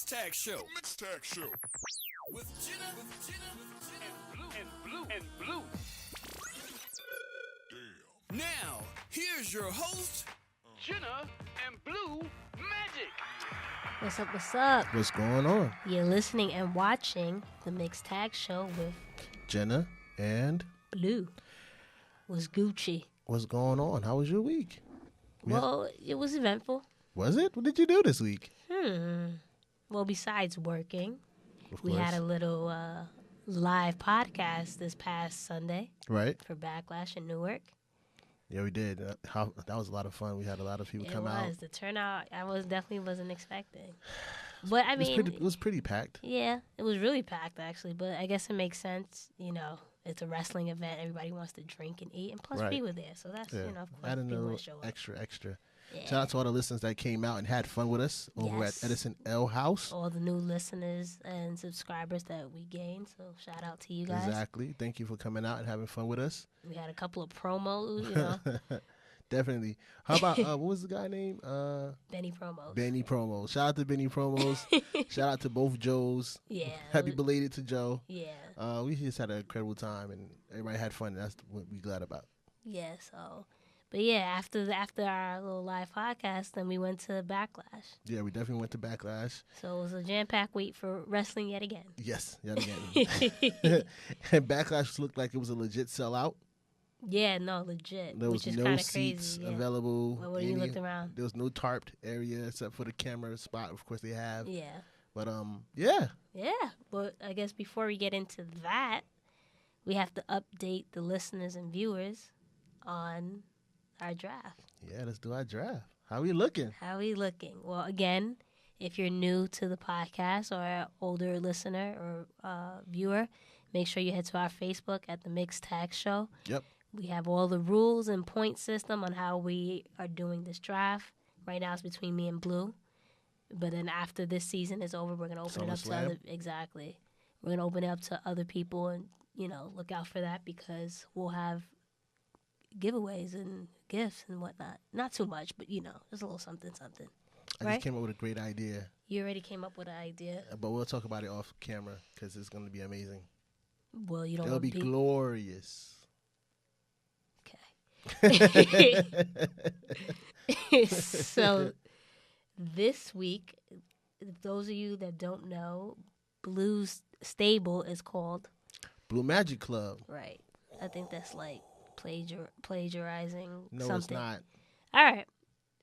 Tag Show. The Mixed Tag Show. With Jenna. And Blue. Damn. Now, here's your host, Jenna and Blue Magic. What's up, what's up? What's going on? You're listening and watching the Mixed Tag Show with Jenna and Blue. Was Gucci. what's going on? How was your week? Well, it was eventful. Was it? What did you do this week? Well, besides working, Of we course. had a little live podcast this past Sunday Right? for Backlash in Newark. Yeah, we did. That was a lot of fun. We had a lot of people It come was. out. The turnout, I definitely wasn't expecting. But, I mean, It was pretty packed. yeah, it was really packed, actually. But I guess it makes sense, it's a wrestling event. Everybody wants to drink and eat. And plus, Right. we were there. So that's, Yeah. of course, Adding a people little would show up. extra. Yeah. Shout out to all the listeners that came out and had fun with us over Yes. at Edison L House. All the new listeners and subscribers that we gained. So shout out to you guys. Exactly. Thank you for coming out and having fun with us. We had a couple of promos, Definitely. How about what was the guy name? Benny promos. Benny Promos. Shout out to Benny Promos. Shout out to both Joes. Yeah. Happy belated to Joe. Yeah. We just had an incredible time and everybody had fun. That's what we're glad about. Yeah. So, but yeah, after our little live podcast, then we went to Backlash. Yeah, we definitely went to Backlash. So it was a jam-packed week for wrestling yet again. Yes, yet again. And Backlash looked like it was a legit sellout. Yeah, no, legit. There was which is no kind of seats crazy. Yeah. available. Well, when you looked around. There was no tarped area except for the camera spot. Of course, they have. Yeah. But yeah. Yeah. But I guess before we get into that, we have to update the listeners and viewers on our draft. Yeah, let's do our draft. How we looking? How we looking? Well, again, if you're new to the podcast or an older listener or viewer, make sure you head to our Facebook at the Mixed Tag Show. Yep. We have all the rules and point system on how we are doing this draft. Right now it's between me and Blue. But then after this season is over, we're going to open it up to SummerSlam. other... Exactly. We're going to open it up to other people and, look out for that because we'll have giveaways and gifts and whatnot. Not too much, but, just a little something. I Right? just came up with a great idea. You already came up with an idea. But we'll talk about it off camera because it's going to be amazing. Well, you don't It'll want be people... glorious. Okay. So this week, those of you that don't know, Blue's stable is called Blue Magic Club. right. I think that's like plagiarizing No, something. it's not. All right,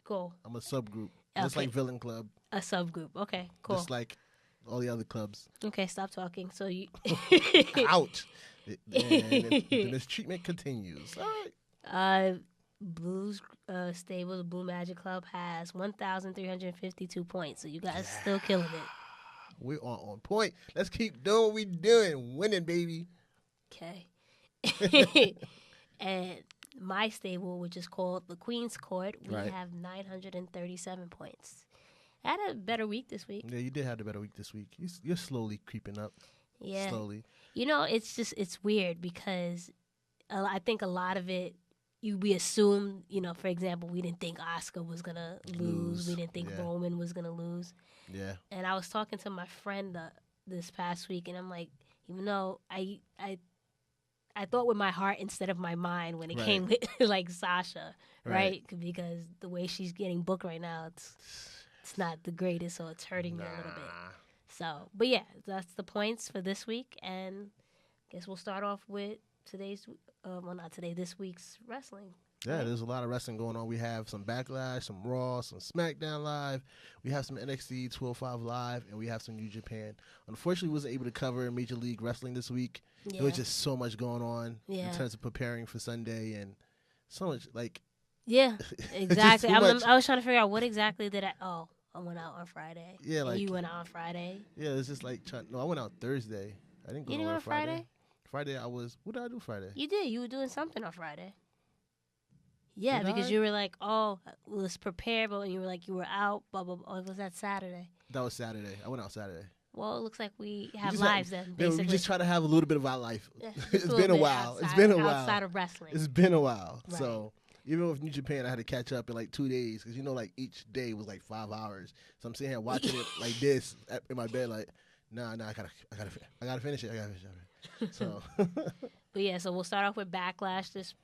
cool. I'm a subgroup. Just Okay. like Villain Club. A subgroup. Okay, cool. Just like all the other clubs. Okay, stop talking. So you. Ouch. And the mistreatment continues. All right. Blue's stable, the Blue Magic Club, has 1,352 points. So you guys still killing it. We're on point. Let's keep doing what we doing. Winning, baby. Okay. And my stable, which is called the Queen's Court, we Right. have 937 points. I had a better week this week. Yeah, you did have the better week this week. You're slowly creeping up. Yeah. Slowly. It's weird because I think a lot of it, we assume, for example, we didn't think Oscar was going to lose. We didn't think Yeah. Roman was going to lose. Yeah. And I was talking to my friend this past week, and I'm like, even though I thought with my heart instead of my mind when it Right. came with like Sasha, Right. right? Because the way she's getting booked right now, it's not the greatest, so it's hurting me a little bit. So, but yeah, that's the points for this week, and I guess we'll start off with this week's wrestling. Yeah, there's a lot of wrestling going on. We have some Backlash, some Raw, some SmackDown Live. We have some NXT 12.5 Live, and we have some New Japan. Unfortunately, we wasn't able to cover Major League Wrestling this week. Yeah. There was just so much going on Yeah. in terms of preparing for Sunday and so much, like... Yeah, exactly. too much. I was trying to figure out what exactly did I... Oh, I went out on Friday. Yeah, And like- you went out on Friday. Yeah, it's just like... No, I went out Thursday. I didn't go You didn't on go on Friday? Friday, I was... What did I do Friday? You did. You were doing something on Friday. Yeah, Did because I? you were like, oh, let's prepare, but you were like, you were out, blah, blah, blah. Or was that Saturday? That was Saturday. I went out Saturday. Well, it looks like we have just lives had- then, Yeah, basically. we just try to have a little bit of our life. Yeah, just It's a been little a bit while. It's outside- been a while. Outside of wrestling. It's been a while. Right. So Even with New Japan, I had to catch up in like 2 days because like each day was like 5 hours. So I'm sitting here watching it like this in my bed, like, nah, I gotta finish it. So, but yeah, so we'll start off with Backlash this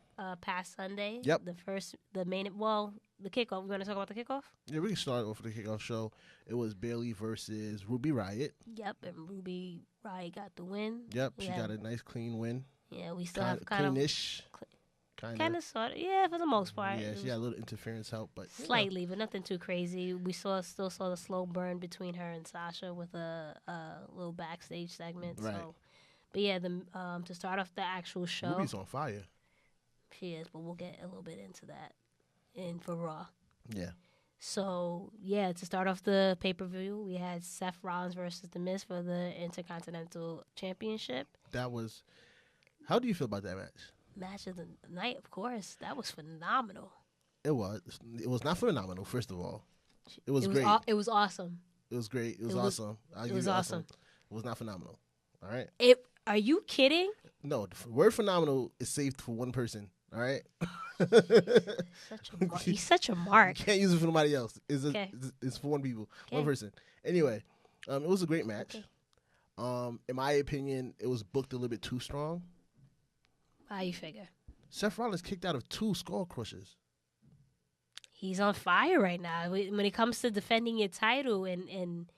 past Sunday. Yep. The kickoff. We're going to talk about the kickoff? Yeah, we can start off with the kickoff show. It was Bayley versus Ruby Riott. Yep, and Ruby Riott got the win. Yep, she got a nice clean win. Yeah, we still have kind cleanish. Kind of, sort of. Yeah, for the most part. Yeah, she got a little interference help, but slightly, but nothing too crazy. We still saw the slow burn between her and Sasha with a little backstage segment. Right. So, but yeah, to start off the actual show, Ruby's on fire. She is, but we'll get a little bit into that for Raw. Yeah. So yeah, to start off the pay-per-view, we had Seth Rollins versus The Miz for the Intercontinental Championship. That was. How do you feel about that match? Match of the night, of course. That was phenomenal. It was. It was not phenomenal. First of all, it was great. It was awesome. It was great. It was awesome. It was awesome. It was not phenomenal. All right. Are you kidding? No, the word phenomenal is saved for one person. All right. He's such a mark. You can't use it for nobody else. Okay. It's for one people, one person. Anyway, it was a great match. Okay. In my opinion, it was booked a little bit too strong. How you figure? Seth Rollins kicked out of 2 skull crushers. He's on fire right now. When it comes to defending your title, and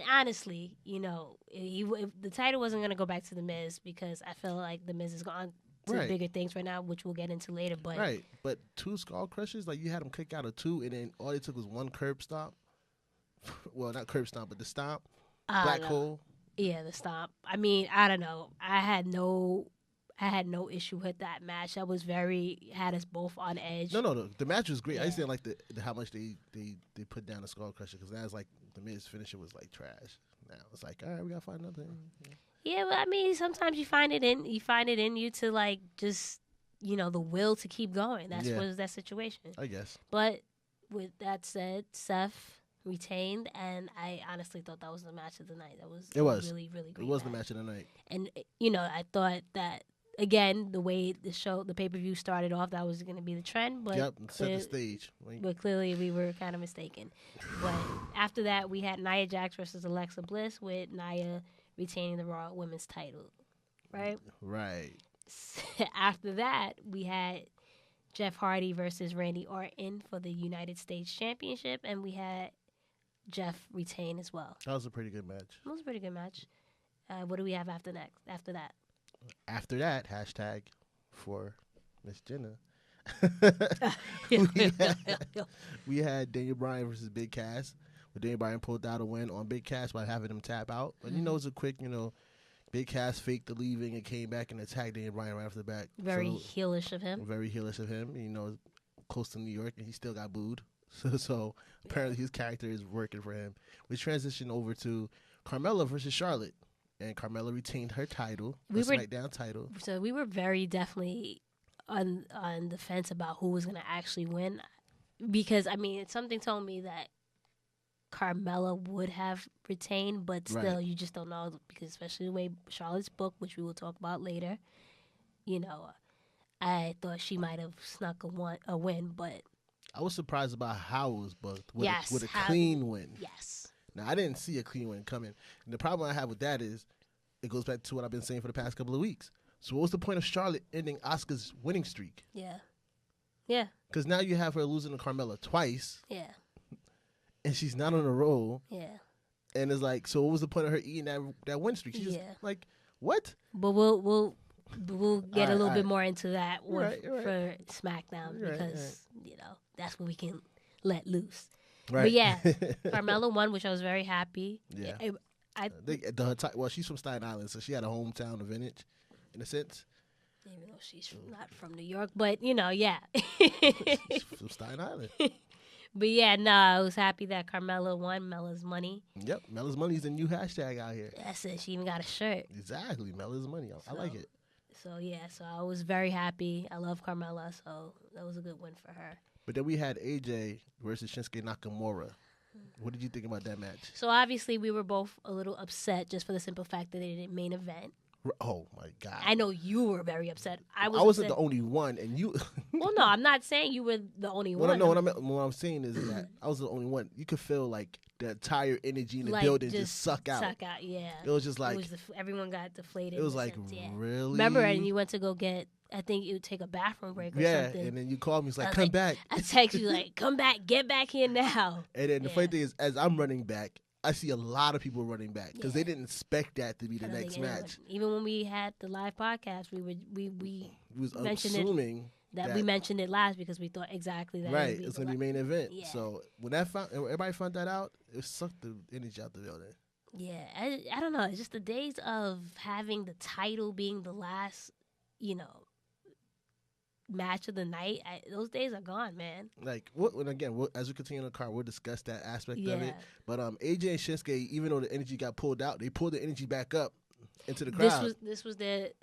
honestly, if the title wasn't going to go back to The Miz because I feel like The Miz is gone to bigger things right now, which we'll get into later. But right, but 2 skull crushers, like you had him kick out of 2, and then all it took was 1 curb stomp. Well, not curb stomp, but the stomp. Black hole. Yeah, the stomp. I mean, I don't know. I had no issue with that match. That was had us both on edge. No. The match was great. Yeah. I just didn't like the how much they put down the skull crusher because that's like the Miz finisher was like trash. Now it's like, all right, we gotta find another thing. Yeah, but I mean, sometimes you find it in you to like just the will to keep going. That's what was that situation. I guess. But with that said, Seth retained, and I honestly thought that was the match of the night. That was really, really great. It was the match of the night. And I thought that again, the way the pay-per-view started off, that was going to be the trend. But set the stage. But clearly, we were kind of mistaken. But after that, we had Nia Jax versus Alexa Bliss, with Nia retaining the Raw Women's title. Right. Right. After that, we had Jeff Hardy versus Randy Orton for the United States Championship, and we had Jeff retain as well. That was a pretty good match. It was a pretty good match. What do we have after that? After that, hashtag for Miss Jenna. we had Daniel Bryan versus Big Cass. But Daniel Bryan pulled out a win on Big Cass by having him tap out. But it was a quick, Big Cass faked the leaving and came back and attacked Daniel Bryan right off the back. Very heelish of him. Very heelish of him. Close to New York, and he still got booed. So apparently his character is working for him. We transitioned over to Carmella versus Charlotte. And Carmella retained her title, SmackDown title. So we were very definitely on the fence about who was going to actually win. Because, I mean, something told me that Carmella would have retained, but still, you just don't know. Because especially the way Charlotte's book, which we will talk about later, I thought she might have snuck a win, but... I was surprised about how it was booked with a clean win. Yes. Now, I didn't see a clean win coming. And the problem I have with that is it goes back to what I've been saying for the past couple of weeks. So what was the point of Charlotte ending Asuka's winning streak? Yeah. Yeah. Because now you have her losing to Carmella twice. Yeah. And she's not on a roll. Yeah. And it's like, so what was the point of her eating that win streak? She's like, what? But we'll get a little bit more into that for SmackDown because, that's when we can let loose. Right. But yeah, Carmella won, which I was very happy. Yeah. She's from Staten Island, so she had a hometown advantage, in a sense. Even though she's not from New York, but yeah. She's from Staten Island. But yeah, no, I was happy that Carmella won Mella's money. Yep, Mella's money is the new hashtag out here. That's it. She even got a shirt. Exactly, Mella's money. I like it. So yeah, so I was very happy. I love Carmella, so that was a good win for her. But then we had AJ versus Shinsuke Nakamura. What did you think about that match? So obviously we were both a little upset just for the simple fact that they didn't main event. Oh my God! I know you were very upset. I wasn't the only one, and you. Well, no, I'm not saying you were the only one. No, what I'm saying is that I was the only one. You could feel like the entire energy in the building just suck out. Suck out, yeah. It was just like everyone got deflated. It was like really. Remember, and you went to go get. I think you would take a bathroom break or something. Yeah, and then you called me. It's like, come back. I text you like, come back, get back here now. And then the funny thing is, as I'm running back, I see a lot of people running back because they didn't expect that to be the next match. Even when we had the live podcast, we was assuming that we mentioned it last because we thought exactly that. Right, it's gonna be main event. Yeah. So when everybody found that out, it sucked the energy out the building. Yeah, I don't know. It's just the days of having the title being the last, match of the night. Those days are gone, man. Like, as we continue on the card, we'll discuss that aspect of it. But AJ and Shinsuke, even though the energy got pulled out, they pulled the energy back up into the crowd. This was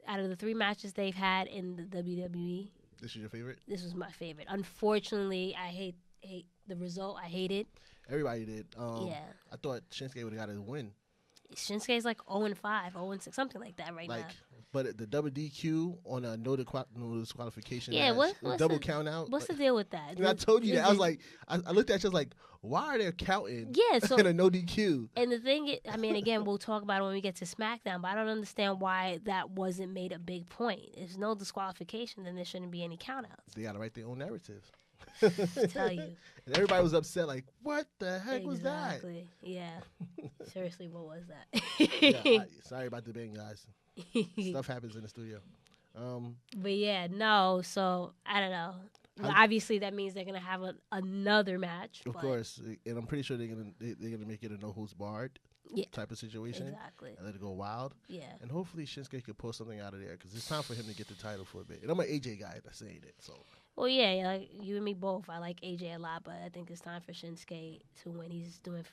out of the 3 matches they've had in the WWE. This is your favorite? This was my favorite. Unfortunately, I hate the result. I hate it. Everybody did. I thought Shinsuke would have got a win. Shinsuke's like 0-5, 0-6, something like that now. But the double DQ on a no disqualification match, double count out. What's the deal with that? I told you that. I was like, I looked at you, I was like, why are they counting in a no DQ? And the thing is, again, we'll talk about it when we get to SmackDown, but I don't understand why that wasn't made a big point. If there's no disqualification, then there shouldn't be any countouts. They got to write their own narrative. Tell you. And everybody was upset, like, what the heck was that? Exactly. Yeah. Seriously, what was that? Sorry about the bang, guys. Stuff happens in the studio. But yeah, no. So I don't know. Well, obviously, that means they're gonna have another match. Of course, and I'm pretty sure they're gonna make it a no holds barred type of situation. Exactly. And let it go wild. Yeah. And hopefully Shinsuke can pull something out of there because it's time for him to get the title for a bit. And I'm an AJ guy that's saying it. So. Well, yeah, like you and me both. I like AJ a lot, but I think it's time for Shinsuke to win. He's doing.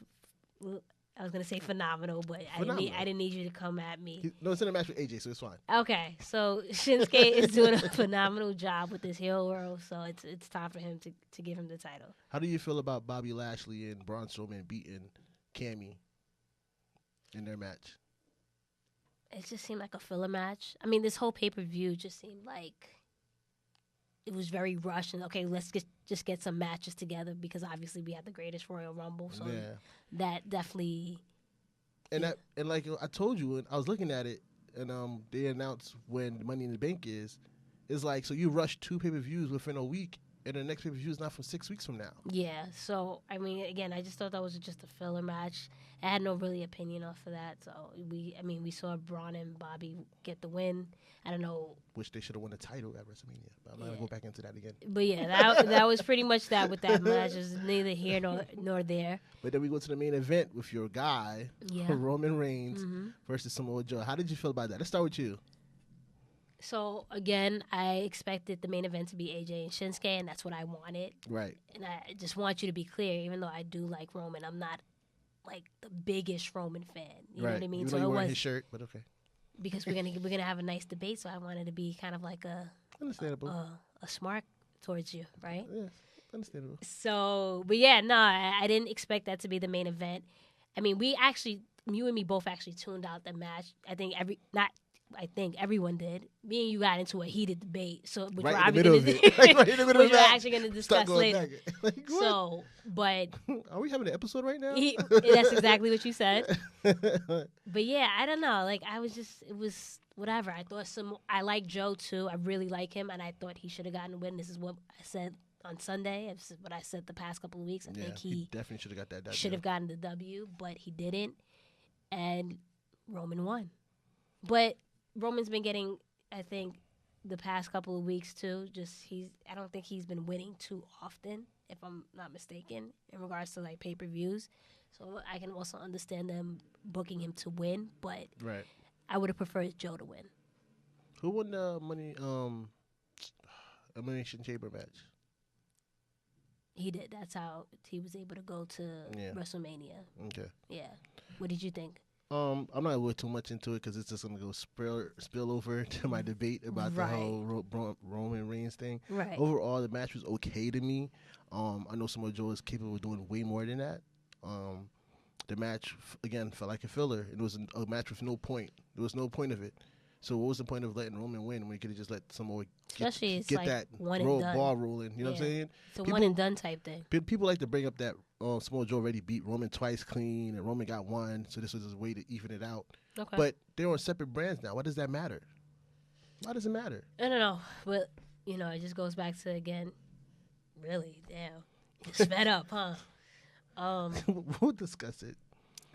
I was gonna say phenomenal, but I didn't need you to come at me. No, it's in a match with AJ, so it's fine. Okay, so Shinsuke is doing a phenomenal job with this heel world, so it's time for him to give him the title. How do you feel about Bobby Lashley and Braun Strowman beating Cammy in their match? It just seemed like a filler match. This whole pay-per-view just seemed like it was very rushed. And okay, let's just get some matches together because obviously we had the greatest Royal Rumble, so that definitely. And like I told you when I was looking at it, and they announced when Money in the Bank is. It's like, so you rush 2 pay-per-views within a week, and the next pay-per-view is not from 6 weeks from now. Yeah, so again, I just thought that was just a filler match. I had no really opinion off of that. So we saw Braun and Bobby get the win. I don't know. Wish they should have won the title at WrestleMania, but I'm not gonna go back into that again. But yeah, that was pretty much that with that match. It's neither here nor there. But then we go to the main event with your guy, Roman Reigns versus Samoa Joe. How did you feel about that? Let's start with you. So, again, I expected the main event to be AJ and Shinsuke, and that's what I wanted. Right. And I just want you to be clear, even though I do like Roman, I'm not, like, the biggest Roman fan. You know what I mean? Even though you wearing his shirt, but okay. Because we're gonna have a nice debate, so I wanted to be kind of like understandable. A smart towards you, right? Yeah, understandable. So, but yeah, no, I didn't expect that to be the main event. You and me both actually tuned out the match. I think everyone did. Me and you got into a heated debate, so which we're actually going to discuss later. But are we having an episode right now? That's exactly what you said. But yeah, I don't know. Like it was whatever. I thought I like Joe too. I really like him, and I thought he should have gotten a win. This is what I said on Sunday. This is what I said the past couple of weeks. I think he definitely should have got that W. Should have gotten the W, but he didn't, and Roman won. But Roman's been getting, I think, the past couple of weeks too. I don't think he's been winning too often, if I'm not mistaken, in regards to like pay-per-views. So I can also understand them booking him to win, but I would have preferred Joe to win. Who won the Elimination Chamber match? He did. That's how he was able to go to WrestleMania. Okay. Yeah. What did you think? I'm not going to go too much into it because it's just going to go spill over to my debate about the whole Roman Reigns thing. Right. Overall, the match was okay to me. I know Samoa Joe is capable of doing way more than that. The match, again, felt like a filler. It was a match with no point. There was no point of it. So what was the point of letting Roman win when you could have just let Samoa Especially get like that one and done. ball rolling? You know what I'm saying? It's a one and done type thing. People like to bring up that Samoa Joe already beat Roman twice clean, and Roman got one, so this was his way to even it out. Okay. But they're on separate brands now. Why does that matter? Why does it matter? I don't know, but it just goes back to again. Really, damn, it's fed up, huh? We'll discuss it.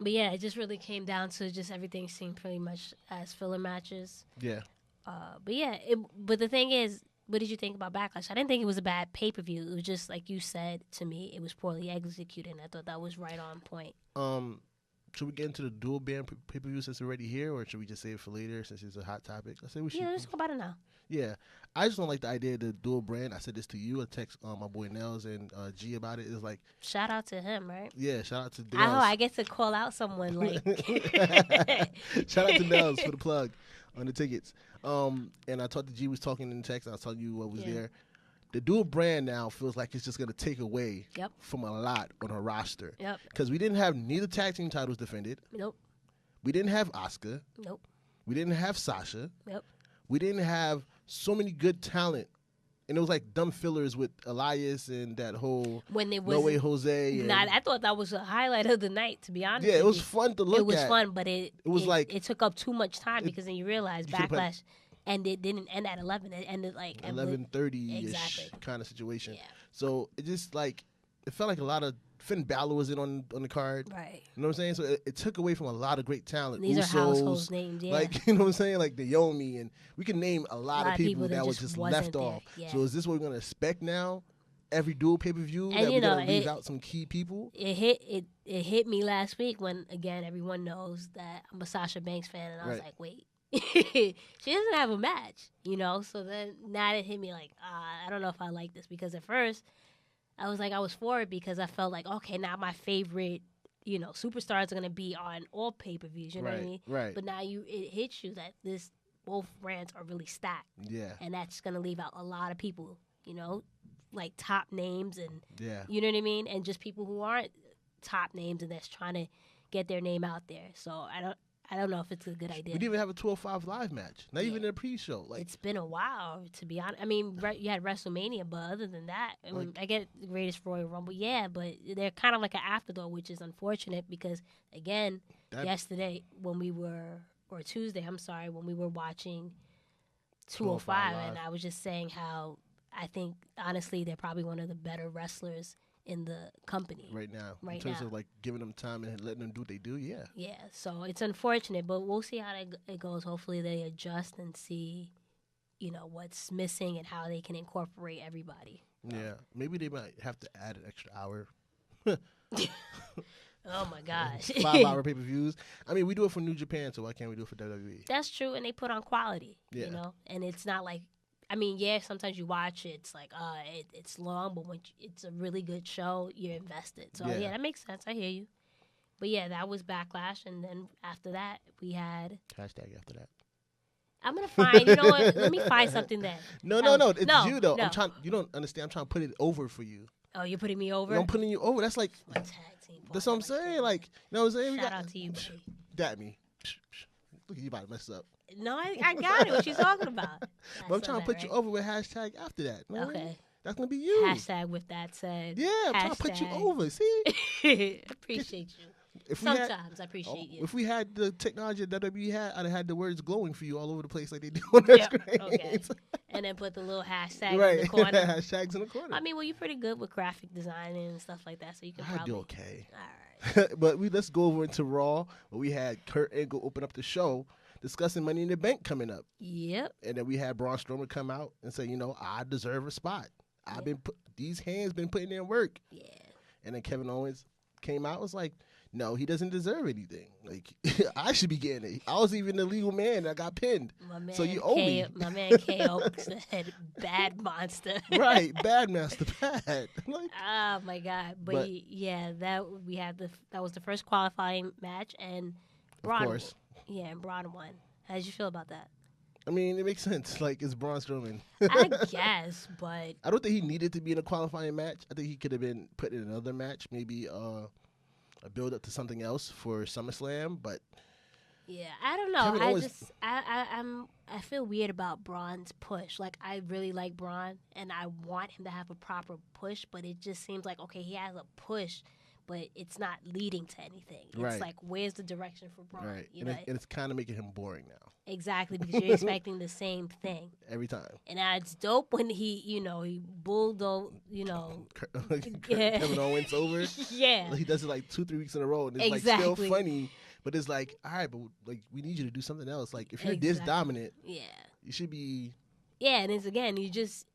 But yeah, it just really came down to just everything seemed pretty much as filler matches. Yeah. But yeah, but the thing is, what did you think about Backlash? I didn't think it was a bad pay-per-view. It was just, like you said to me, it was poorly executed, and I thought that was right on point. Should we get into the dual band pay-per-view since it's already here, or should we just save it for later since it's a hot topic? I say we should. Yeah, let's go about it now. Yeah. I just don't like the idea of the dual brand. I said this to you. I text my boy Nels and G about it. It's like... Shout out to him, right? Yeah, shout out to Oh, Nels. I get to call out someone like... Shout out to Nels for the plug on the tickets. And I talked to G, was talking in text, and I was telling you what was there. The dual brand now feels like it's just going to take away from a lot on her roster. Yep. Because we didn't have neither tag team titles defended. Nope. We didn't have Asuka. Nope. We didn't have Sasha. Yep. We didn't have so many good talent. And it was like dumb fillers with Elias and that whole when it was No Way Jose. I thought that was a highlight of the night, to be honest. Yeah, it was fun to look at. It was fun, but it took up too much time because then you realize Backlash didn't end at 11. It ended like 11:30-ish kind of situation. Yeah. So it just like it felt like a lot of Finn Balor was in on the card. Right. You know what I'm saying? So it took away from a lot of great talent. These Usos, are household names, yeah. Like, you know what I'm saying? Like Naomi, and we can name a lot of people that was just left off. Yeah. So is this what we're going to expect now? Every dual pay-per-view that we're going to leave out some key people? It hit me last week when, again, everyone knows that I'm a Sasha Banks fan, and I was like, wait. She doesn't have a match, So then now it hit me like, I don't know if I like this, because at first I was for it because I felt like, okay, now my favorite, superstars are gonna be on all pay-per-views. You know what I mean? Right. But now it hits you that both brands are really stacked. Yeah. And that's gonna leave out a lot of people. Like top names and you know what I mean, and just people who aren't top names and that's trying to get their name out there. So I don't know if it's a good idea. We didn't even have a 12-5 live match. Not even in a pre-show. Like, it's been a while, to be honest. I mean, you had WrestleMania, but other than that, I get the Greatest Royal Rumble, but they're kind of like an afterthought, which is unfortunate because, again, yesterday when we were, or Tuesday, I'm sorry, when we were watching 205, and I was just saying how I think, honestly, they're probably one of the better wrestlers in the company right now, in terms of like giving them time and letting them do what they do. Yeah, so it's unfortunate, but we'll see how it goes. Hopefully they adjust and see what's missing and how they can incorporate everybody. Maybe they might have to add an extra hour. Oh my gosh. 5-hour pay-per-views. I mean, we do it for New Japan, so why can't we do it for WWE? That's true, and they put on quality, and it's not like, I mean, sometimes you watch it, it's like, it's long, but when it's a really good show, you're invested. So, that makes sense. I hear you. But, that was Backlash, and then after that, we had... Hashtag after that. I'm going to find, you know what, let me find something then. No, it's you, though. No. You don't understand. I'm trying to put it over for you. Oh, you're putting me over? I'm putting you over. That's like... My tag team. That's what I'm saying. Like, you know what I'm saying? Shout out to you, buddy. That me. Look at you about to mess up. No, I got it. What you talking about? But I'm trying to put you over with hashtag after that. You know okay. Right? That's going to be you. Hashtag with that said. Yeah, I'm trying to put you over. See? Appreciate you. I appreciate you. If we had the technology that we had, I'd have had the words glowing for you all over the place like they do on their screen. Okay. And then put the little hashtag in the corner. Hashtags in the corner. I mean, well, you're pretty good with graphic designing and stuff like that, so you can probably... I do okay. All right. But let's go over into Raw, where we had Kurt Angle open up the show discussing Money in the Bank coming up. Yep. And then we had Braun Strowman come out and say, I deserve a spot. These hands been putting in work. Yeah. And then Kevin Owens came out, was like, no, he doesn't deserve anything. Like, I should be getting it. I was even the legal man that got pinned. So you owe me. My man KO said, bad monster. Right, bad master, bad. Like, oh, my God. But that was the first qualifying match, and Braun. Of course. Yeah, and Braun won. How did you feel about that? I mean, it makes sense. Like, it's Braun Strowman. I guess, but... I don't think he needed to be in a qualifying match. I think he could have been put in another match, maybe a build-up to something else for SummerSlam, but Yeah, I don't know. I feel weird about Braun's push. Like, I really like Braun, and I want him to have a proper push, but it just seems like, okay, he has a push, but it's not leading to anything. It's like, where's the direction for Braun? Right. And it's kind of making him boring now. Exactly, because you're expecting the same thing. Every time. And it's dope when he bulldozed, Kevin Owens over. Yeah. He does it like 2-3 weeks in a row, and it's like still funny. But it's like, all right, but like we need you to do something else. Like if you're this dominant, you should be. Yeah, and it's again,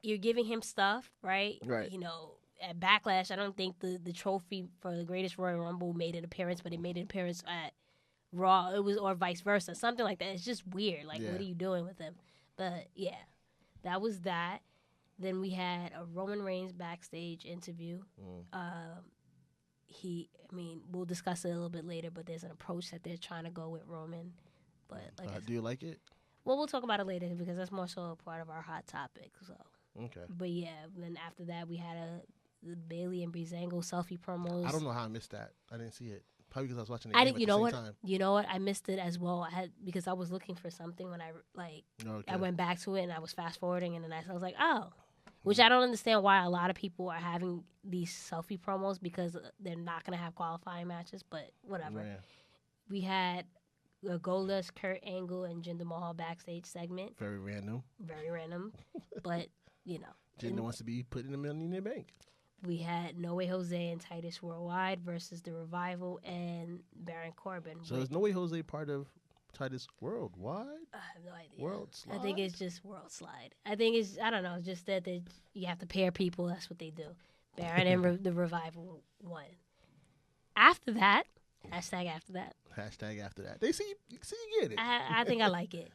you're giving him stuff, right? Right. At Backlash, I don't think the trophy for the Greatest Royal Rumble made an appearance, but it made an appearance at Raw. It was, or vice versa, something like that. It's just weird. Like, what are you doing with him? But yeah, that was that. Then we had a Roman Reigns backstage interview. We'll discuss it a little bit later, but there's an approach that they're trying to go with Roman. But do you like it? Well, we'll talk about it later because that's more so a part of our hot topic. So okay. But yeah, then after that we had the Bailey and Breezango selfie promos. I don't know how I missed that. I didn't see it. Probably because I was watching the game at the same time. You know what? I missed it as well. Because I was looking for something when I went back to it and I was fast forwarding and then I was like, oh. Which I don't understand why a lot of people are having these selfie promos because they're not going to have qualifying matches, but whatever. Yeah. We had the Goldust, Kurt Angle, and Jinder Mahal backstage segment. Very random. But, Jinder wants to be putting the money in the bank. We had No Way Jose and Titus Worldwide versus The Revival and Baron Corbin. So is No Way Jose part of Titus Worldwide? I have no idea. World Slide? I think it's just World Slide. I think it's, I don't know, just that you have to pair people. That's what they do. Baron and The Revival won. After that, hashtag after that. Hashtag after that. They see you get it. I think I like it.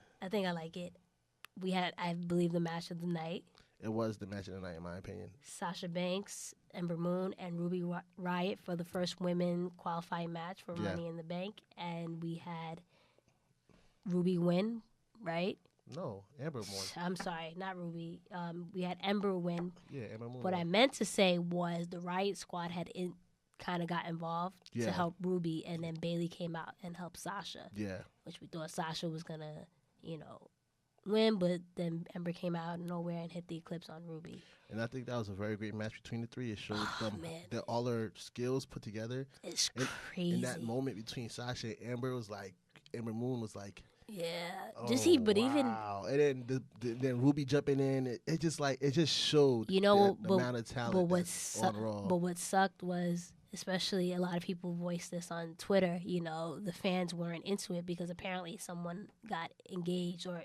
We had, I believe, the match of the night. It was the match of the night, in my opinion. Sasha Banks, Ember Moon, and Ruby Riott for the first women qualifying match for Money in the Bank. And we had Ruby win, right? No, Ember won. I'm sorry, not Ruby. We had Ember win. Yeah, Ember won. What I meant to say was the Riott Squad had kind of got involved to help Ruby, and then Bailey came out and helped Sasha. Yeah. Which we thought Sasha was going to, win, but then Ember came out of nowhere and hit the Eclipse on Ruby. And I think that was a very great match between the three. It showed them that all their skills put together. It's crazy. In that moment between Sasha and Ember was like, Ember Moon was like, wow. And then then Ruby jumping in, it just showed the amount of talent on Raw. But what sucked was, especially a lot of people voiced this on Twitter, the fans weren't into it because apparently someone got engaged or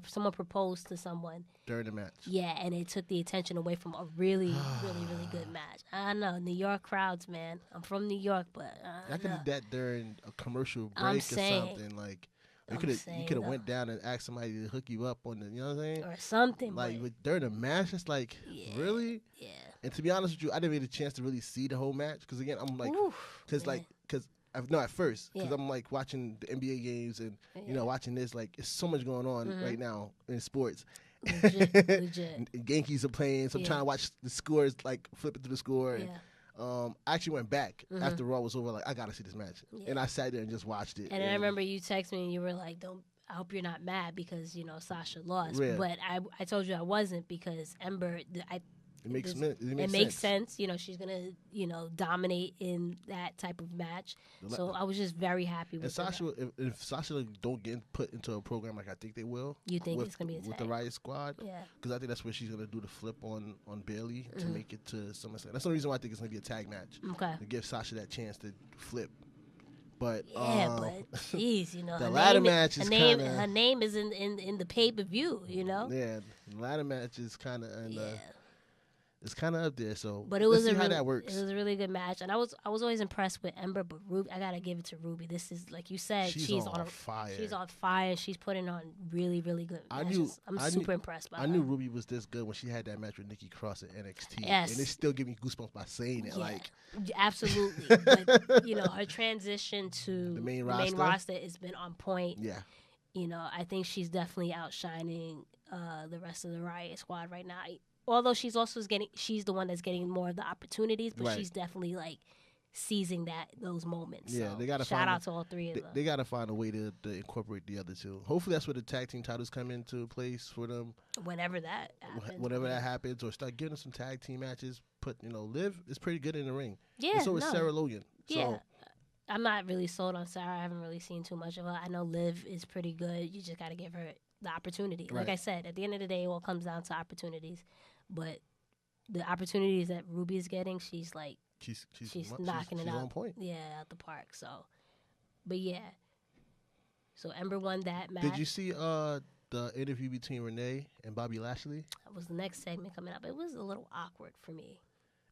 someone proposed to someone during the match. Yeah, and it took the attention away from a really, really, really good match. I know, New York crowds, man. I'm from New York, but I could do that during a commercial break or something. Like you could have went down and asked somebody to hook you up on the, you know what I'm saying, or something. Like during the match, it's like really. Yeah. And to be honest with you, I didn't get a chance to really see the whole match because again, I'm like, because at first, because I'm like watching the NBA games and watching this, like it's so much going on right now in sports. Legit. Yankees are playing, so I'm trying to watch the scores, like flipping through the score. And, I actually went back after Raw was over, like I gotta see this match, and I sat there and just watched it. And I remember you texted me and you were like, "Don't. I hope you're not mad because Sasha lost." Yeah. But I told you I wasn't because Ember. It makes sense. She's going to, dominate in that type of match. So I was just very happy with Sasha. If Sasha don't get put into a program like I think they will. You think it's going to be a with the Riott Squad? Yeah. Because I think that's where she's going to do the flip on Bailey to make it to SummerSlam. That's the reason why I think it's going to be a tag match. Okay. To give Sasha that chance to flip. But but jeez, the ladder match is kind of her name is in the pay-per-view, Yeah, the ladder match is kind of it's kind of up there, so but it was how that works. It was a really good match, and I was always impressed with Ember, but Ruby, I gotta give it to Ruby. This is like you said, she's on fire. She's on fire. She's putting on really, really good matches. I'm super impressed by her. I knew Ruby was this good when she had that match with Nikki Cross at NXT. Yes, and it still give me goosebumps by saying it. Like absolutely, but her transition to the main roster has been on point. Yeah, I think she's definitely outshining the rest of the Riott Squad right now. Although she's the one that's getting more of the opportunities, but she's definitely seizing those moments. Yeah, so they gotta shout out to all three of them. They gotta find a way to incorporate the other two. Hopefully, that's where the tag team titles come into place for them. Whenever that happens. Whenever that happens, or start giving them some tag team matches. Liv is pretty good in the ring. Yeah, and so is Sarah Logan. Yeah. I'm not really sold on Sarah. I haven't really seen too much of her. I know Liv is pretty good. You just got to give her the opportunity. Right. Like I said, at the end of the day, it all comes down to opportunities. But the opportunities that Ruby is getting, she's like, she's knocking it out. On point. Yeah, out the park. So, but yeah. So Ember won that match. Did you see the interview between Renee and Bobby Lashley? That was the next segment coming up. It was a little awkward for me.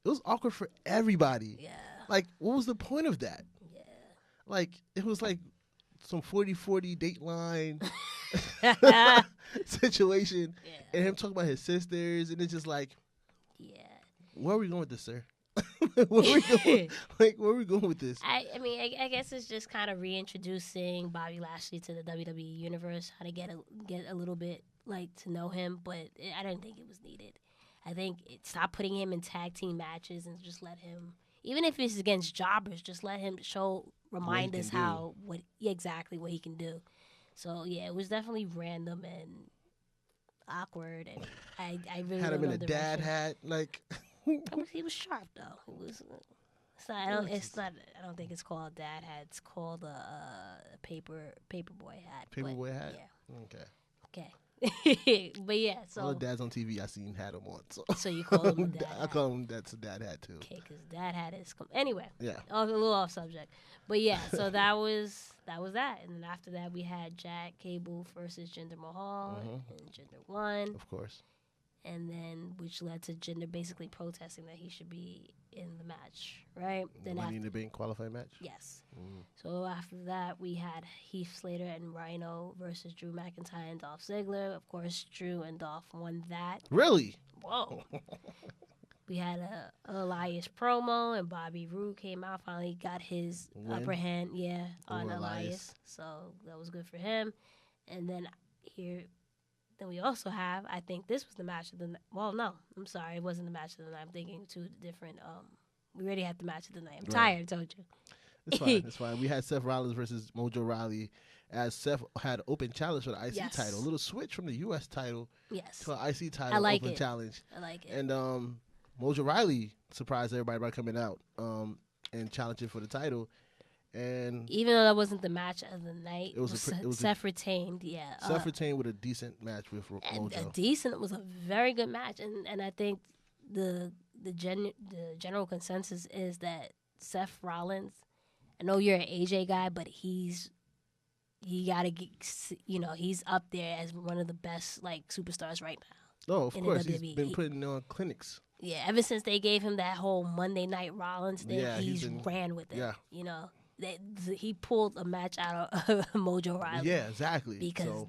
It was awkward for everybody. Yeah. Like, what was the point of that? Yeah. Like, it was like some 40-40 Dateline situation. Yeah. And him talking about his sisters. And it's just like, yeah. Where are we going with this, sir? Where are we going? Where are we going with this? I mean, I guess it's just kind of reintroducing Bobby Lashley to the WWE universe, how to get a little bit, like, to know him. But I didn't think it was needed. I think stop putting him in tag team matches and just let him, even if it's against jobbers, just let him remind us exactly what he can do. So yeah, it was definitely random and awkward, and I really had him in a direction. dad hat, like. He was sharp though. It was. I don't think it's called dad hat. It's called a paperboy hat. Paperboy hat. Yeah. Okay. But yeah, so all the dads on TV I seen had them on. So you call him a dad hat. I call him that's a dad hat too. Okay, because dad hat is anyway. Yeah. A little off subject, but yeah. So that was that, and then after that we had Jack Cable versus Jinder Mahal, and Jinder won. Of course. And then, which led to Jinder basically protesting that he should be in the match, right? Then Money in the Bank qualifying match? Yes. So after that, we had Heath Slater and Rhino versus Drew McIntyre and Dolph Ziggler. Of course, Drew and Dolph won that. Really? Whoa. We had a Elias promo, and Bobby Roode came out, finally got his upper hand, on Elias. So that was good for him. And then Then we also have, I think this was the match of the night. Well, no, I'm sorry. It wasn't the match of the night. I'm thinking two different. We already had the match of the night. I'm tired, I told you. It's fine. It's fine. We had Seth Rollins versus Mojo Rawley, as Seth had open challenge for the IC title. A little switch from the U.S. title to an IC title open challenge. I like it. And Mojo Rawley surprised everybody by coming out and challenging for the title. And even though that wasn't the match of the night, Seth retained. Seth retained with a decent match with Mojo. It was a very good match, and I think the general consensus is that Seth Rollins. I know you're an AJ guy, but he gotta get, he's up there as one of the best superstars right now. Oh, of course, he's been putting on clinics. Yeah, ever since they gave him that whole Monday Night Rollins thing, he's ran with it. Yeah. He pulled a match out of Mojo Rawley. Yeah, exactly. Because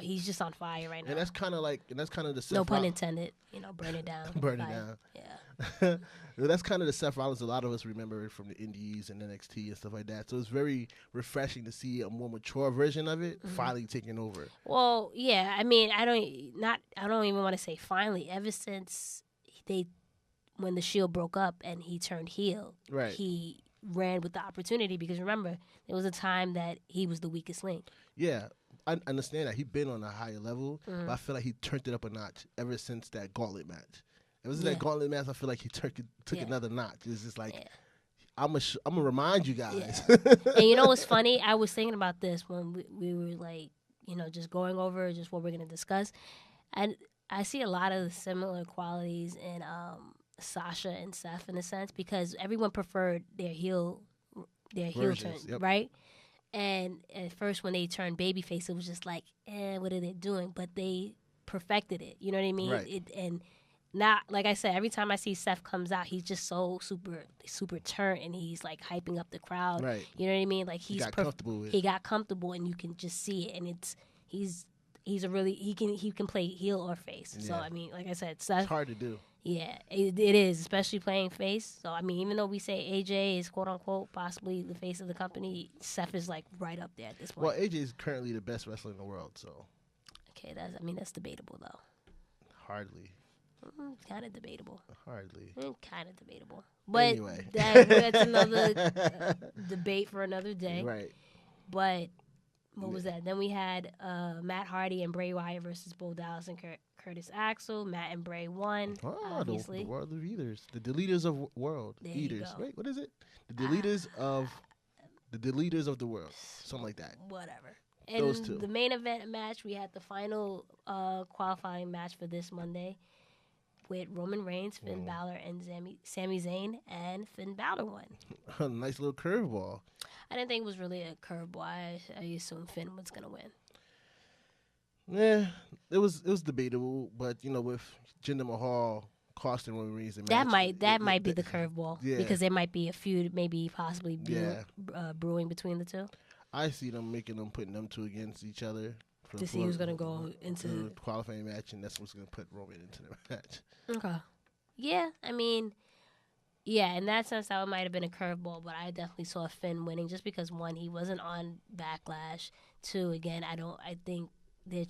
he's just on fire right now. And that's kind of the Seth no pun intended. Burn it down. Burn it down. Yeah. That's kind of the Seth Rollins a lot of us remember from the Indies and NXT and stuff like that. So it's very refreshing to see a more mature version of it finally taking over. Well, yeah. I mean, I don't even want to say finally. Ever since when the Shield broke up and he turned heel, right. He ran with the opportunity, because remember, there was a time that he was the weakest link. Yeah, I understand that. He's been on a higher level, but I feel like he turned it up a notch ever since that gauntlet match. It was that gauntlet match, I feel like he took another notch. It's just like, I'm going to remind you guys. Yeah. And you know what's funny? I was thinking about this when we were just going over just what we're going to discuss. And I see a lot of the similar qualities in Sasha and Seth in a sense, because everyone preferred their heel versions, turn, right? And at first when they turned babyface, it was just like, what are they doing? But they perfected it. You know what I mean? Right. And now, like I said, every time I see Seth comes out, he's just so super turned, and he's like hyping up the crowd. Right. You know what I mean? Like he got comfortable, and you can just see it, and he's a really he can play heel or face. Yeah. So I mean, like I said, Seth, it's hard to do. Yeah, it is, especially playing face. So I mean, even though we say AJ is quote unquote possibly the face of the company, Seth is like right up there at this point. Well, AJ is currently the best wrestler in the world, so. Okay, that's debatable though. Hardly. Kind of debatable. Hardly. Kind of debatable. But anyway. that's another debate for another day. Right. But what was that? Then we had Matt Hardy and Bray Wyatt versus Bo Dallas and Curtis Axel. Matt and Bray won, obviously. The world of eaters. The deleters of world. There eaters. You go. Wait, what is it? The deleters of the world. Something like that. Whatever. And those two. The main event match, we had the final qualifying match for this Monday with Roman Reigns, Finn Balor, and Sami Zayn, and Finn Balor won. A nice little curveball. I didn't think it was really a curveball. I assumed Finn was going to win. Yeah, it was debatable, but with Jinder Mahal costing Roman Reigns the match, that might be the curveball. Yeah. Because there might be a feud, possibly brewing between the two. I see them putting them two against each other to see who's going to go into the qualifying match, and that's what's going to put Roman into the match. Okay. Yeah, I mean, yeah, in that sense, that might have been a curveball, but I definitely saw Finn winning just because, one, he wasn't on Backlash. Two, again, I think they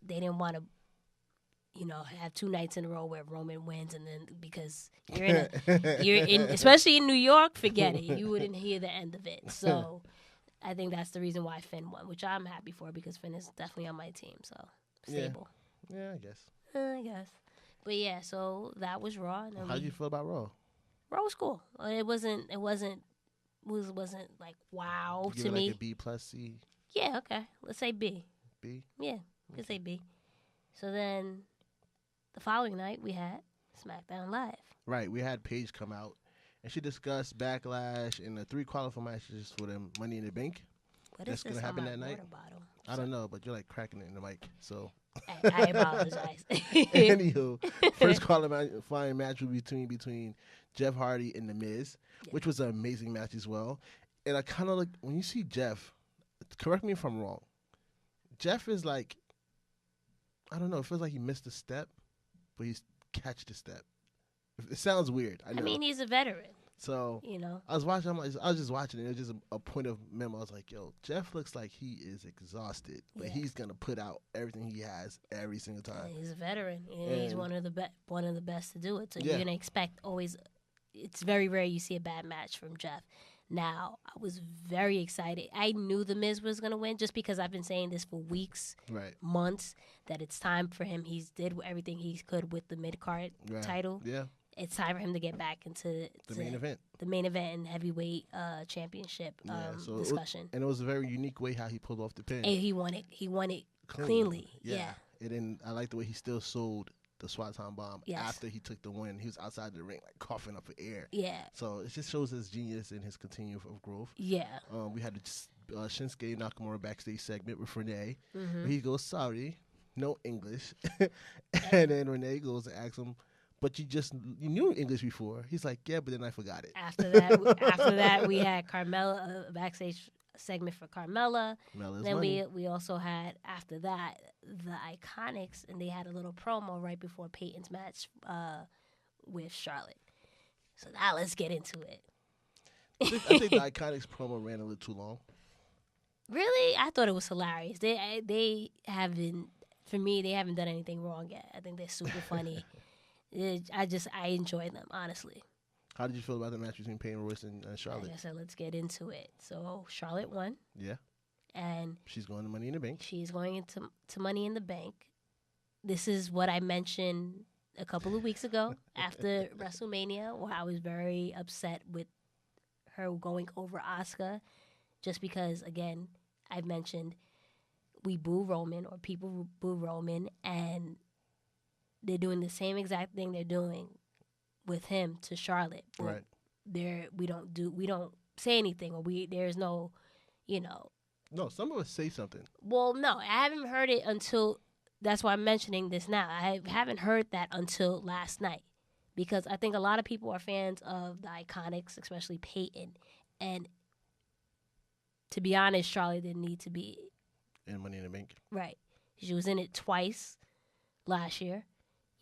didn't want to, have 2 nights in a row where Roman wins, and then because you're in, especially in New York, forget it. You wouldn't hear the end of it. So I think that's the reason why Finn won, which I'm happy for because Finn is definitely on my team. So stable. Yeah, I guess. But yeah, so that was Raw. How did you feel about Raw? Raw was cool. It wasn't like wow to me. Like a B plus C. Yeah, okay. Let's say B. B. Yeah, we could say B. So then, the following night we had SmackDown Live. Right, we had Paige come out, and she discussed Backlash and the 3 qualifying matches for the Money in the Bank. What That's is this gonna happen on my that night. water bottle? I don't know, but you're like cracking it in the mic, so. I apologize. Anywho, first qualifying match will be between Jeff Hardy and The Miz, which was an amazing match as well. And I kind of like when you see Jeff. Correct me if I'm wrong. Jeff is like, I don't know. It feels like he missed a step, but he's catch the step. It sounds weird. I mean, he's a veteran. So I was watching. I was just watching it. It was just a point of memo. I was like, "Yo, Jeff looks like he is exhausted, but he's gonna put out everything he has every single time." Yeah, he's a veteran. He's one of the best to do it. So you're gonna expect always. It's very rare you see a bad match from Jeff. Now, I was very excited. I knew The Miz was going to win just because I've been saying this for weeks, months, that it's time for him. He's did everything he could with the mid-card title. Yeah. It's time for him to get back into the main event. The main event and heavyweight championship discussion. And it was a very unique way how he pulled off the pin. And he won it cleanly. Yeah. And then I like the way he still sold the Swanton bomb after he took the win. He was outside the ring, like coughing up the air. Yeah. So it just shows his genius and his continuum of growth. Yeah. We had the Shinsuke Nakamura backstage segment with Renee. Mm-hmm. Where he goes, sorry, no English. And then Renee goes and asks him, but you knew English before. He's like, yeah, but then I forgot it. After that, we had Carmella, a backstage segment for Carmella. Then we also had, after that, the Iconics, and they had a little promo right before Peyton's match with Charlotte. So now let's get into it. I think the Iconics promo ran a little too long. Really? I thought it was hilarious. They haven't done anything wrong yet. I think they're super funny. I enjoy them, honestly. How did you feel about the match between Peyton Royce and Charlotte? Like I said, let's get into it. So Charlotte won. Yeah. And she's going to Money in the Bank. She's going into Money in the Bank. This is what I mentioned a couple of weeks ago after WrestleMania, where I was very upset with her going over Asuka, just because, again, I've mentioned we boo Roman, or people boo Roman, and they're doing the same exact thing they're doing with him to Charlotte. Right. We don't say anything, or there's no, No, some of us say something. Well, no, I haven't heard it until. That's why I'm mentioning this now. I haven't heard that until last night, because I think a lot of people are fans of the Iconics, especially Peyton. And to be honest, Charlotte didn't need to be in Money in the Bank. Right. She was in it twice last year.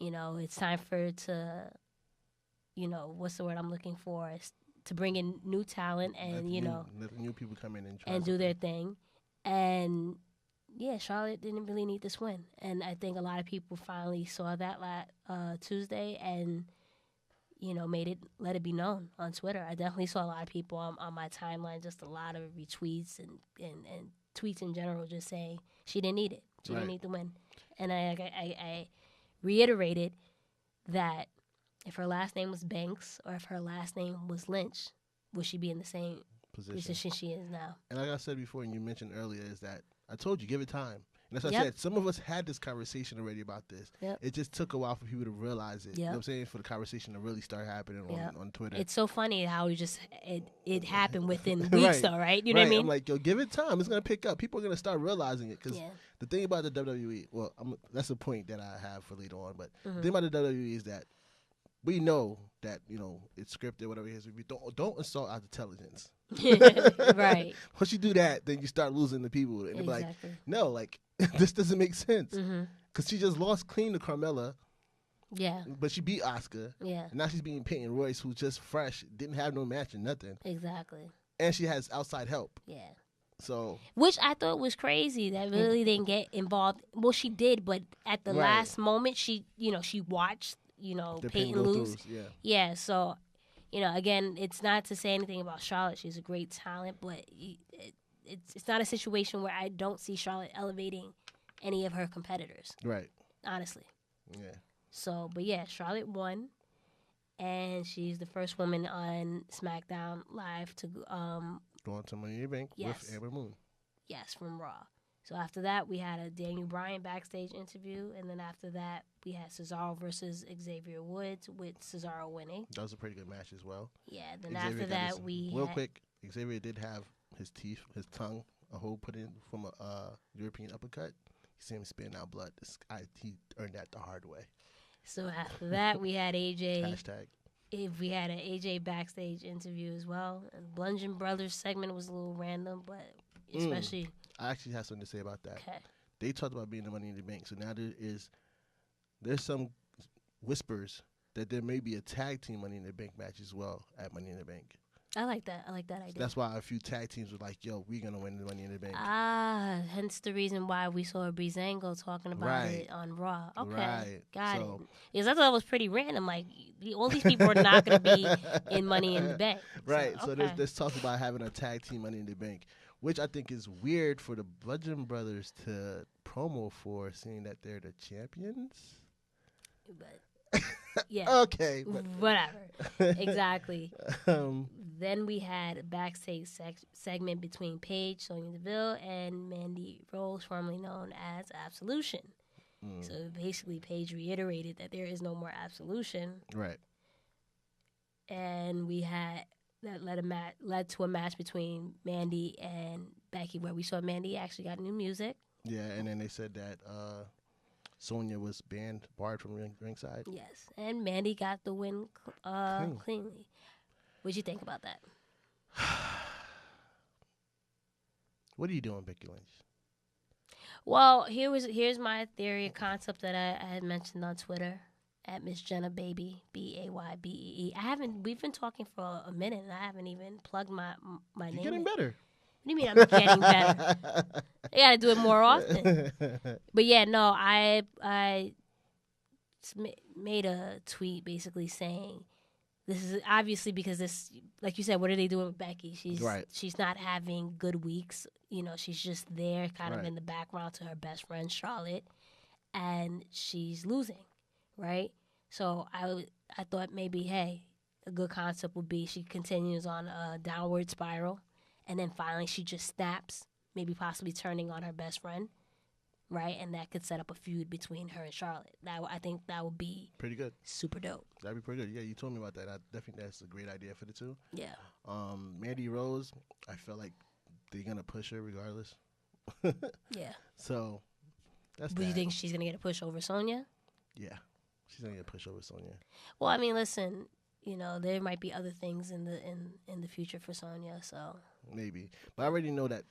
It's time for her to, what's the word I'm looking for? It's to bring in new talent and, let new people come in and do their thing. And yeah, Charlotte didn't really need this win, and I think a lot of people finally saw that Tuesday and let it be known on Twitter. I definitely saw a lot of people on my timeline, just a lot of retweets and tweets in general, just saying she didn't need it. She didn't need the win, and I reiterated that if her last name was Banks or if her last name was Lynch, would she be in the same position she is now? And like I said before, and you mentioned earlier, is that I told you, give it time. And that's what I said. Some of us had this conversation already about this. Yep. It just took a while for people to realize it. Yep. You know what I'm saying? For the conversation to really start happening on Twitter. It's so funny how it happened within weeks, though, right? You know what I mean? I'm like, yo, give it time. It's going to pick up. People are going to start realizing it. Because the thing about the WWE, well, that's a point that I have for later on. But the thing about the WWE is that we know that, it's scripted, whatever it is. We don't insult our intelligence. Right. Once you do that, then you start losing the people. And they're like, no, like, this doesn't make sense. Because she just lost clean to Carmella. Yeah. But she beat Asuka. Yeah. And now she's beating Peyton Royce, who's just fresh, didn't have no match or nothing. Exactly. And she has outside help. Yeah. So. Which I thought was crazy that really didn't get involved. Well, she did, but at the last moment, she watched, Peyton lose. Yeah. So, again, it's not to say anything about Charlotte. She's a great talent, but it's not a situation where I don't see Charlotte elevating any of her competitors. Right. Honestly. Yeah. So, but yeah, Charlotte won, and she's the first woman on SmackDown Live to go on to Money in the Bank with Amber Moon. Yes, from Raw. So after that, we had a Daniel Bryan backstage interview, and then after that, we had Cesaro versus Xavier Woods, with Cesaro winning. That was a pretty good match as well. Yeah, then Xavier after that, real quick, Xavier did have his tongue, a hole put in from a European uppercut. You see him spitting out blood. He earned that the hard way. So after that, we had AJ. Hashtag. We had an AJ backstage interview as well. And Bludgeon Brothers segment was a little random, but especially. I actually have something to say about that. Okay. They talked about being the Money in the Bank, so now there's some whispers that there may be a tag team Money in the Bank match as well at Money in the Bank. I like that. I like that idea. That's why a few tag teams were like, yo, we're going to win the Money in the Bank. Hence the reason why we saw Breezango talking about it on Raw. Okay, got it. Because I thought it was pretty random. Like, all these people are not going to be in Money in the Bank. Right, so there's talk about having a tag team Money in the Bank, which I think is weird for the Bludgeon Brothers to promo for, seeing that they're the champions. But, yeah. Okay. But. Whatever. Exactly. Then we had a backstage segment between Paige, Sonya Deville, and Mandy Rose, formerly known as Absolution. So basically, Paige reiterated that there is no more Absolution. Right. And we had that led to a match between Mandy and Becky, where we saw Mandy actually got new music. Yeah, and then they said that Sonya was barred from ringside. Yes, and Mandy got the win cleanly. What'd you think about that? What are you doing, Becky Lynch? Well, here's my theory, a concept that I had mentioned on Twitter at Miss Jenna Baby, BAYBEE. We've been talking for a minute, and I haven't even plugged my name. You're getting better. What do you mean I'm getting better? I gotta do it more often. But yeah, no, I made a tweet basically saying, this is obviously because this, like you said, what are they doing with Becky? She's not having good weeks. She's just there kind of in the background to her best friend, Charlotte, and she's losing, right? So I thought maybe, hey, a good concept would be she continues on a downward spiral, and then finally she just snaps, maybe possibly turning on her best friend, right? And that could set up a feud between her and Charlotte. I think that would be pretty good. Super dope. That'd be pretty good. Yeah, you told me about that. I definitely think that's a great idea for the two. Yeah. Mandy Rose, I feel like they're gonna push her regardless. Yeah. So that's. Do you think she's gonna get a push over Sonya? Yeah, she's gonna get a push over Sonya. Well, I mean, listen. There might be other things in the future for Sonya. So maybe, but I already know that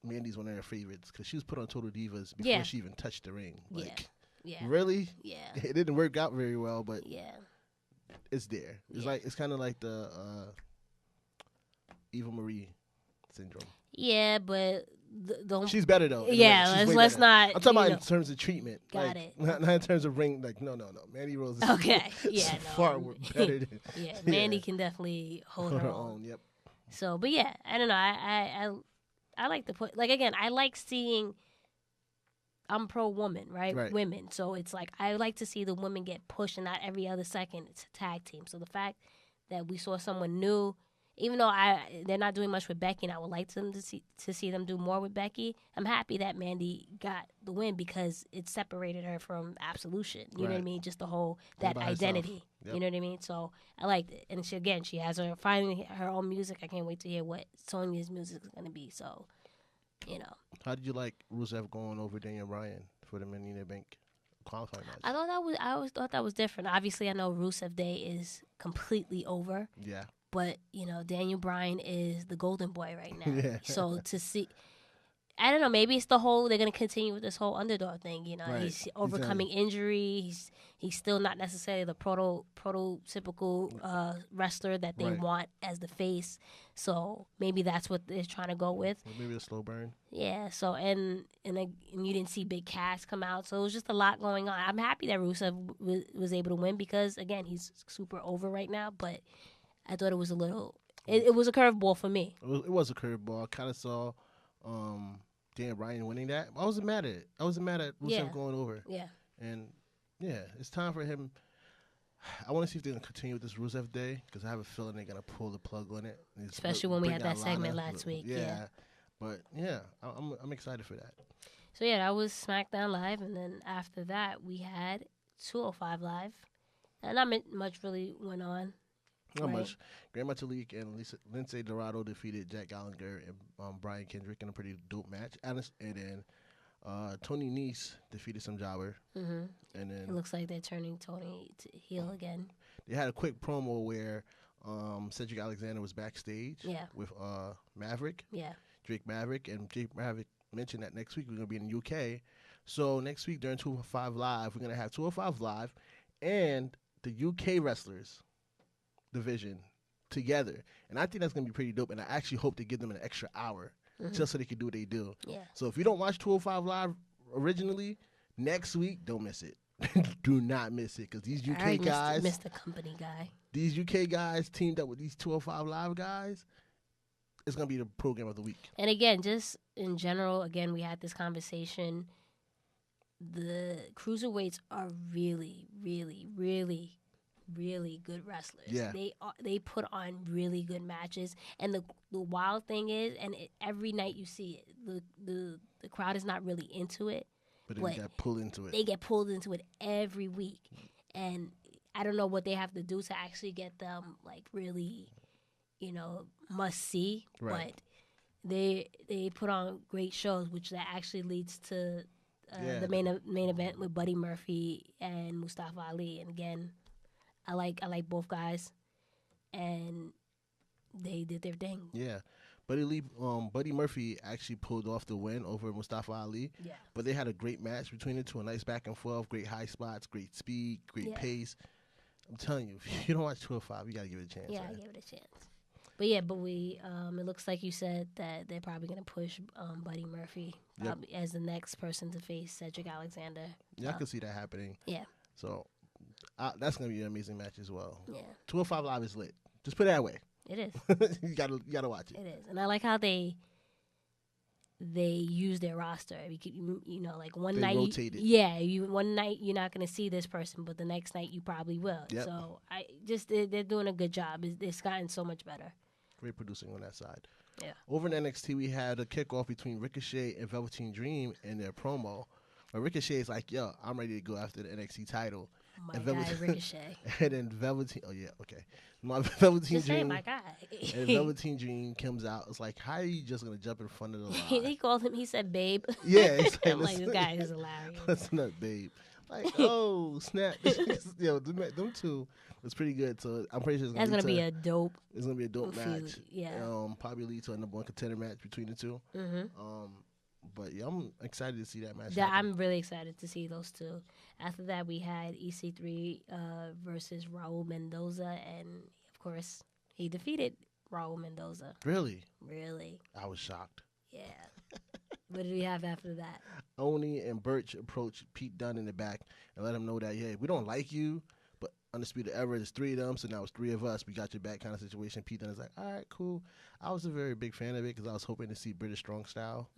Mandy's one of their favorites because she was put on Total Divas before she even touched the ring. Like, really? Yeah. It didn't work out very well, but it's there. It's kind of like the Eva Marie syndrome. Yeah, but don't. She's better though. Yeah, let's not. I'm talking about in terms of treatment. Got it. Not in terms of ring. Like no. Mandy Rose is okay. Yeah, no. far better than. Yeah, Mandy can definitely hold her own. Yep. So, but yeah, I don't know. I like to put again. I like seeing. I'm pro woman, right? Women. So it's like I like to see the women get pushed, and not every other second it's a tag team. So the fact that we saw someone new, even though they're not doing much with Becky, and I would like them to see them do more with Becky. I'm happy that Mandy got the win because it separated her from Absolution. You know what I mean? Just the whole that identity. Yep. You know what I mean? So I liked it, and she has her finally her own music. I can't wait to hear what Sonya's music is going to be. So. You know. How did you like Rusev going over Daniel Bryan for the Money in the Bank qualifying match? I always thought that was different. Obviously, I know Rusev Day is completely over. Yeah. But Daniel Bryan is the golden boy right now. Yeah. So to see, I don't know. Maybe it's they're going to continue with this whole underdog thing. Right. He's overcoming injury. He's still not necessarily the prototypical wrestler that they want as the face. So maybe that's what they're trying to go with. Or maybe a slow burn. Yeah. So and you didn't see Big Cass come out. So it was just a lot going on. I'm happy that Rusev was able to win because again he's super over right now. But I thought it was a little. It was a curveball for me. It was a curveball. I kind of saw. Daniel Bryan winning that. I wasn't mad at it. I wasn't mad at Rusev going over. Yeah. And, it's time for him. I want to see if they're going to continue with this Rusev Day because I have a feeling they're going to pull the plug on it. Especially when we had that segment last week. Yeah. But, I'm excited for that. So, that was SmackDown Live. And then after that, we had 205 Live. And not much really went on. Not much. Grand Metalik and Lindsay Dorado defeated Jack Gallagher and Brian Kendrick in a pretty dope match. And then Tony Nese defeated some jobber. Mm-hmm. And then it looks like they're turning Tony to heel again. They had a quick promo where Cedric Alexander was backstage with Maverick. Yeah. Drake Maverick. And Drake Maverick mentioned that next week we're going to be in the UK. So next week during 205 Live, we're going to have 205 Live and the UK wrestlers division together, and I think that's gonna be pretty dope. And I actually hope they give them an extra hour just so they can do what they do. Yeah. So if you don't watch 205 Live originally, next week don't miss it. Do not miss it because these UK guys, Mr. Company guy, these UK guys teamed up with these 205 Live guys. It's gonna be the program of the week. And again, just in general, we had this conversation. The cruiserweights are really, really, really. Really good wrestlers. Yeah. They put on really good matches, and the wild thing is, every night you see it, the crowd is not really into it, but they get pulled into it. They get pulled into it every week, and I don't know what they have to do to actually get them like really, must see. Right. But they put on great shows, which that actually leads to the main event with Buddy Murphy and Mustafa Ali, and again. I like both guys, and they did their thing. Yeah, Buddy Murphy actually pulled off the win over Mustafa Ali. Yeah, but they had a great match between the two, a nice back and forth, great high spots, great speed, great pace. I'm telling you, if you don't watch 205, you gotta give it a chance. Yeah, man. I give it a chance. But we it looks like you said that they're probably gonna push Buddy Murphy as the next person to face Cedric Alexander. Yeah, I can see that happening. Yeah. So. That's gonna be an amazing match as well. Yeah, 205 Live is lit. Just put it that way. It is. you gotta watch it. It is, and I like how they use their roster. Like one night, rotate it. One night you're not gonna see this person, but the next night you probably will. Yep. So they're doing a good job. It's gotten so much better. Great producing on that side. Yeah. Over in NXT, we had a kickoff between Ricochet and Velveteen Dream in their promo. But Ricochet is like, yo, I'm ready to go after the NXT title. My guy Ricochet. And then Velveteen, my Velveteen just Dream. My guy. And Velveteen Dream comes out. It's like, how are you just gonna jump in front of the line? He called him. He said, "Babe." Yeah, I'm like, this guy is hilarious. Listen up, babe. Like, oh snap! Them two was pretty good. So I'm pretty sure that's gonna be a dope. It's gonna be a dope match. Yeah. Probably lead to a number one contender match between the two. Mm-hmm. But I'm excited to see that match. Yeah, I'm really excited to see those two. After that, we had EC3 versus Raul Mendoza, and of course, he defeated Raul Mendoza. Really? Really. I was shocked. Yeah. What did we have after that? Oni and Birch approached Pete Dunne in the back and let him know that, yeah, we don't like you, but Undisputed Era, there's 3 of them, so now it's 3 of us. We got your back kind of situation. Pete Dunne is like, all right, cool. I was a very big fan of it because I was hoping to see British Strong Style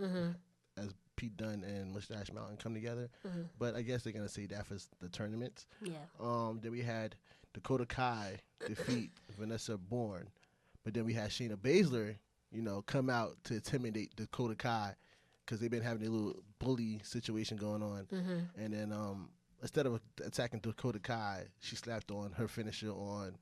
as Pete Dunne and Mustache Mountain come together. But I guess they're going to say that for the tournaments. Yeah. Then we had Dakota Kai defeat Vanessa Bourne. But then we had Shayna Baszler, come out to intimidate Dakota Kai because they've been having a little bully situation going on. And then instead of attacking Dakota Kai, she slapped on her finisher on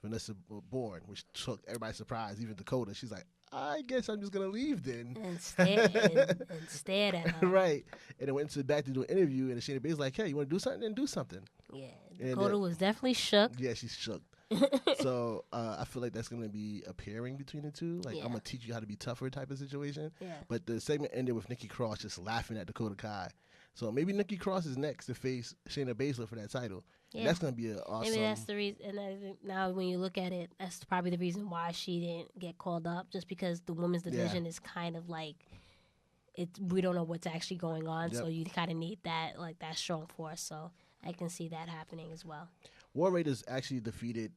Vanessa Bourne, which took everybody surprised, even Dakota. She's like, I guess I'm just going to leave then. And stared at her. Right. And then went back to do an interview, and Shayna Baszler's like, hey, you want to do something? Then do something. Yeah. Dakota was definitely shook. Yeah, she's shook. So I feel like that's going to be a pairing between the two. Like, I'm going to teach you how to be tougher type of situation. Yeah. But the segment ended with Nikki Cross just laughing at Dakota Kai. So maybe Nikki Cross is next to face Shayna Baszler for that title. Yeah. And that's going to be an awesome... Maybe that's the reason. And now when you look at it, that's probably the reason why she didn't get called up, just because the women's division is kind of like... we don't know what's actually going on, so you kind of need that strong force. So I can see that happening as well. War Raiders actually defeated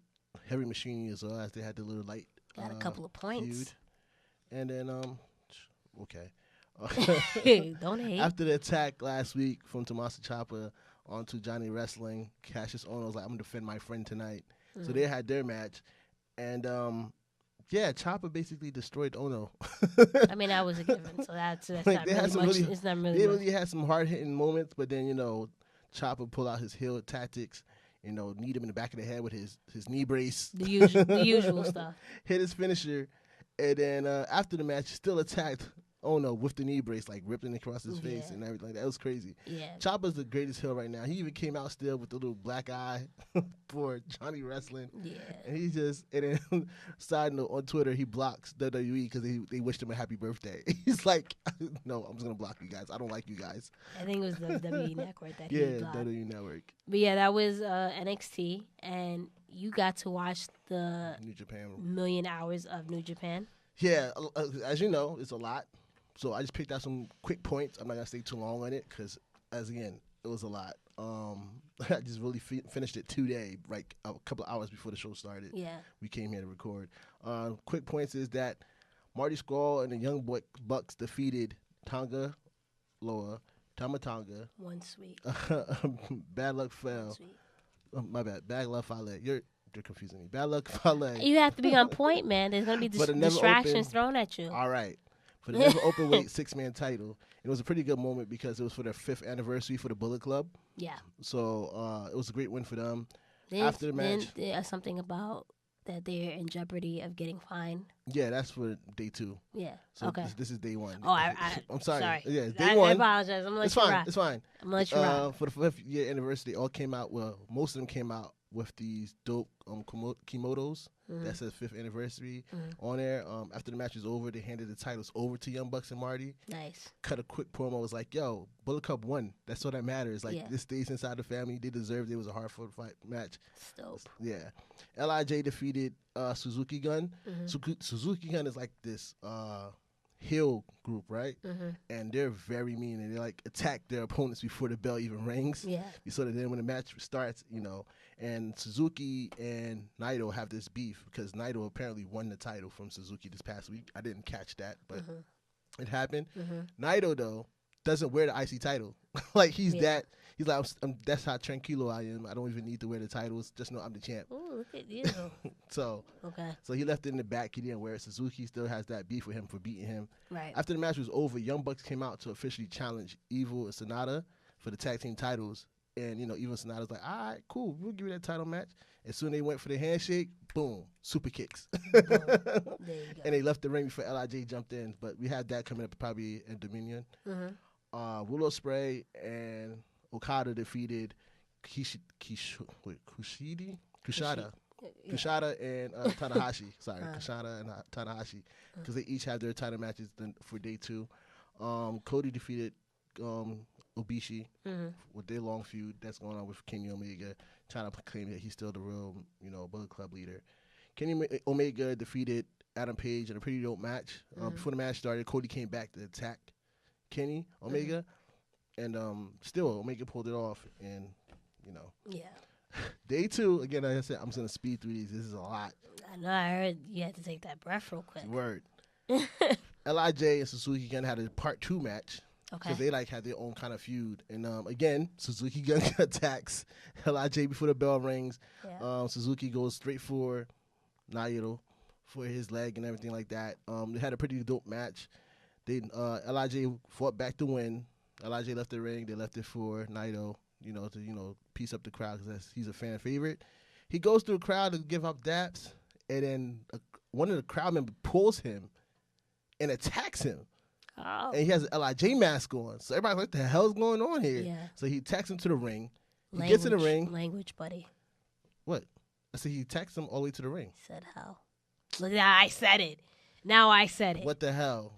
Heavy Machinery as well, as they had the little light got a couple of points. Feud. And then, okay. Don't hate. After the attack last week from Tommaso Ciampa onto Johnny Wrestling, Cassius Ohno was like, I'm going to defend my friend tonight. So they had their match. And, Ciampa basically destroyed Ohno. I mean, that was a given, so that's like, not really much. It's not really They much. really had some hard-hitting moments, but then, Ciampa pulled out his heel tactics, kneed him in the back of the head with his knee brace. The usual stuff. Hit his finisher, and then after the match, still attacked Ohno with the knee brace, like ripping across his face and everything. That was crazy. Yeah. Ciampa's the greatest heel right now. He even came out still with the little black eye for Johnny Wrestling. Yeah. And and then side note, on Twitter, he blocks WWE because they wished him a happy birthday. He's like, no, I'm just going to block you guys. I don't like you guys. I think it was the WWE Network that he blocked. Yeah, WWE Network. But yeah, that was NXT, and you got to watch the New Japan. million hours of New Japan. Yeah, as you know, it's a lot. So I just picked out some quick points. I'm not going to stay too long on it because, again, it was a lot. I just really finished it today, like a couple of hours before the show started. Yeah. We came here to record. Quick points is that Marty Scurll and the Young Bucks defeated Tonga Loa, Tama Tonga. One sweet. Bad Luck Fale. My bad. Bad Luck Fale. You're confusing me. Bad Luck Fale. You have to be on point, man. There's going to be distractions thrown at you. All right. For the never open weight 6-man title. It was a pretty good moment because it was for their 5th anniversary for the Bullet Club. Yeah. So it was a great win for them. After the match, there's something about that they're in jeopardy of getting fined. Yeah, that's for day 2. Yeah. So okay. This is day 1. Oh, I'm sorry. Yeah, it's day 1. I apologize. I'm gonna let you rock. It's fine. I'm gonna let you rock. For the 5th year anniversary, they all came out. Well, most of them came out with these dope kimonos that says 5th anniversary on there. After the match was over, they handed the titles over to Young Bucks and Marty. Nice. Cut a quick promo. It was like, yo, Bullet Club won. That's all that matters. Like, this stays inside the family. They deserved it. It was a hard-fought fight match. Dope. Yeah. LIJ defeated Suzuki Gun. Suzuki Gun is like this heel group, right? And they're very mean, and they like attack their opponents before the bell even rings. Yeah. So that then when the match starts, and Suzuki and Naito have this beef because Naito apparently won the title from Suzuki this past week. I didn't catch that, but it happened. Naito though doesn't wear the IC title. Like he's like that's how tranquilo I am. I don't even need to wear the titles. Just know I'm the champ. Ooh, look at you. So he left it in the back. He didn't wear it. Suzuki still has that beef with him for beating him. Right. After the match was over, Young Bucks came out to officially challenge Evil and Sonata for the tag team titles. And, Evil and Sonata's like, all right, cool. We'll give you that title match. As soon as they went for the handshake, boom, super kicks. There you go. And they left the ring before LIJ jumped in. But we have that coming up probably in Dominion. Willow Spray and Okada defeated Kushida and Tanahashi. Sorry, Kushida and Tanahashi. Because they each have their title matches for day 2. Cody defeated Obishi with their long feud that's going on with Kenny Omega, trying to claim that he's still the real, Bullet Club leader. Kenny Omega defeated Adam Page in a pretty dope match. Before the match started, Cody came back to attack Kenny Omega, and still Omega pulled it off, and Yeah. Day 2, again, like I said, I'm just gonna speed through these. This is a lot. I know. I heard you had to take that breath real quick. Word. Lij and Suzuki Gun had a part 2 match. Okay. Because they had their own kind of feud. And again, Suzuki Gun attacks Lij before the bell rings. Yeah. Suzuki goes straight for Naito for his leg and everything like that. They had a pretty dope match. Lij fought back to win. Lij left the ring. They left it for Naito, to piece up the crowd because he's a fan favorite. He goes through the crowd to give up daps, and then one of the crowd members pulls him and attacks him. Oh. And he has an Lij mask on. So everybody's like, what the hell's going on here? Yeah. So he attacks him to the ring. He gets in the ring. Language, buddy. What? I said he attacks him all the way to the ring. Said how? Look, now I said it. Now I said it. What the hell?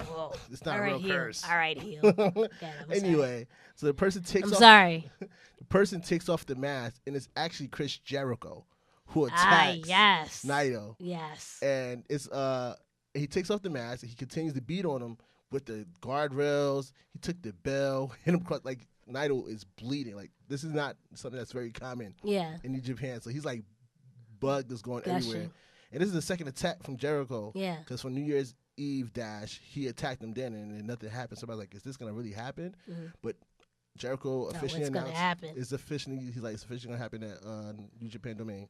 Whoa. It's not All a right, real heel. curse. All right, heel. Okay, Anyway, so the person takes I'm off. sorry. The person takes off the mask, and it's actually Chris Jericho who attacks yes. Naito. Yes. And it's he takes off the mask, and he continues to beat on him with the guardrails. He took the bell, hit him across, like Naito is bleeding. Like this is not something that's very common Yeah. in New Japan. So he's like bugged that's going Gotcha. everywhere. And this is the second attack from Jericho. Yeah. Because for New Year's Eve dash, he attacked him then, and then nothing happened. Somebody's like, "Is this gonna really happen?" But Jericho officially announced it's officially gonna happen at New Japan Domain.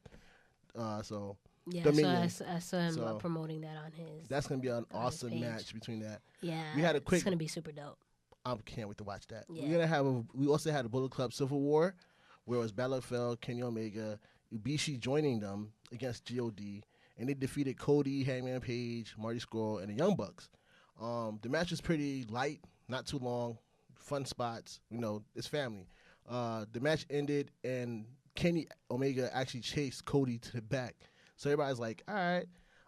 So Yeah, Dominion. so I saw him promoting that on his. That's gonna be an on his awesome page. match between that. Yeah, We had a quick. It's gonna be super dope. I can't wait to watch that. Yeah. We also had a Bullet Club Civil War, where it was Balor fell, Kenny Omega, Ibishi joining them against God, and they defeated Cody, Hangman Page, Marty Scurll, and the Young Bucks. The match was pretty light, not too long, fun spots. It's family. The match ended, and Kenny Omega actually chased Cody to the back. So everybody's like, all right.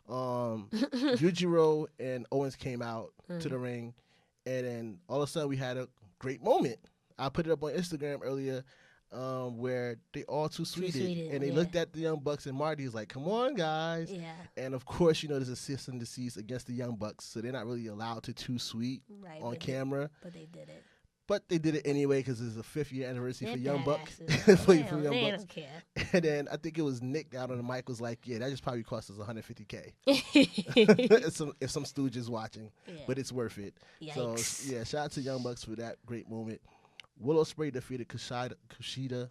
Yujiro and Owens came out to the ring, and then all of a sudden we had a great moment. I put it up on Instagram earlier, where they all too sweeted, and they looked at the Young Bucks, and Marty's like, come on, guys. Yeah. And of course, there's a cease and desist against the Young Bucks, so they're not really allowed to too sweet on camera. But they did it. But they did it anyway because it's the 5th year anniversary for Young Bucks. They don't care. And then I think it was Nick out on the mic was like, yeah, that just probably cost us $150K. if some stooge is watching, but it's worth it. Yikes. So, yeah, shout out to Young Bucks for that great moment. Will Ospreay defeated Kushida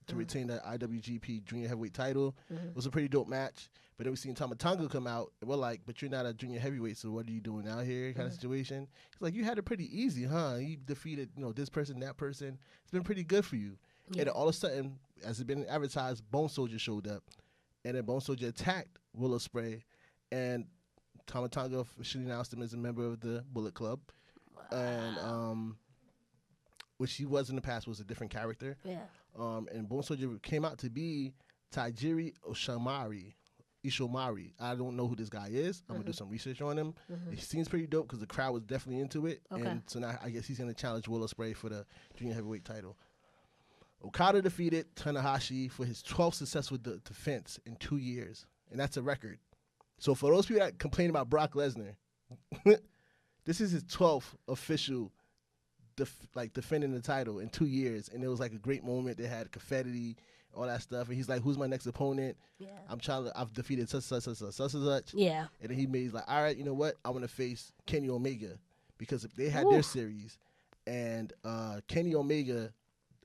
to retain the IWGP Junior Heavyweight title. It was a pretty dope match. But then we seen Tama Tonga come out, and we're like, but you're not a junior heavyweight, so what are you doing out here kind of situation? He's like, you had it pretty easy, huh? You defeated, this person, that person. It's been pretty good for you. Yeah. And then all of a sudden, as it's been advertised, Bone Soldier showed up. And then Bone Soldier attacked Will Ospreay, and Tama Tonga officially announced him as a member of the Bullet Club. Wow. And which he was in the past, was a different character. Yeah. And Bone Soldier came out to be Taijiri Ishimori. I don't know who this guy is. I'm going to do some research on him. He seems pretty dope because the crowd was definitely into it. Okay. And so now I guess he's going to challenge Will Ospreay for the junior heavyweight title. Okada defeated Tanahashi for his 12th successful defense in 2 years. And that's a record. So for those people that complain about Brock Lesnar, this is his 12th official defending the title in 2 years. And it was like a great moment. They had confetti, all that stuff, and he's like, "Who's my next opponent? Yeah, I've defeated such. Yeah, and then he's like, "All right, you know what? I want to face Kenny Omega because if they had their series, and Kenny Omega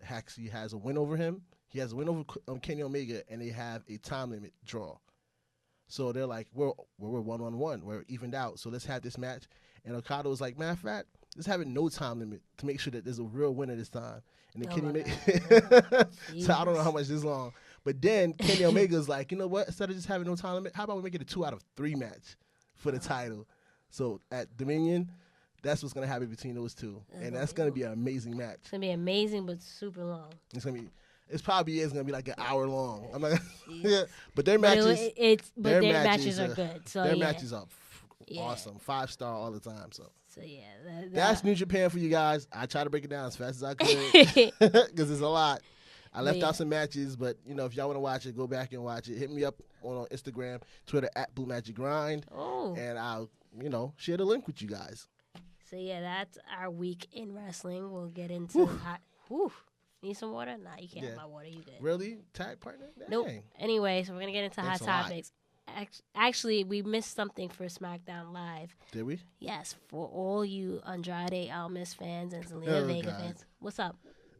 actually has a win over him. He has a win over Kenny Omega, and they have a time limit draw. So they're like, we're 1-on-1, we're evened out. So let's have this match." And Okada was like, "Matter of fact, let's have it no time limit to make sure that there's a real winner this time." And then so I don't know how much this long. But then Kenny Omega's like, you know what? Instead of just having no time limit, how about we make it a 2 out of 3 match for the title? So at Dominion, that's what's going to happen between those two. And that's going to be an amazing match. It's going to be amazing, but super long. It's probably going to be like an hour long. I'm not but their matches, their matches are good. So their matches are awesome. 5-star all the time. So yeah, that's New Japan for you guys. I try to break it down as fast as I could because it's a lot. I left out some matches, but if y'all want to watch it, go back and watch it. Hit me up on Instagram, Twitter @BlueMagicGrind, and I'll share the link with you guys. So yeah, that's our week in wrestling. We'll get into hot. Whew. Need some water? Nah, you can't have my water. You good? Really? Tag partner? Dang. Nope. Anyway, so we're gonna get into Thanks hot topics. Actually, we missed something for SmackDown Live. Did we? Yes, for all you Andrade Almas fans and Zelina Vega fans. What's up?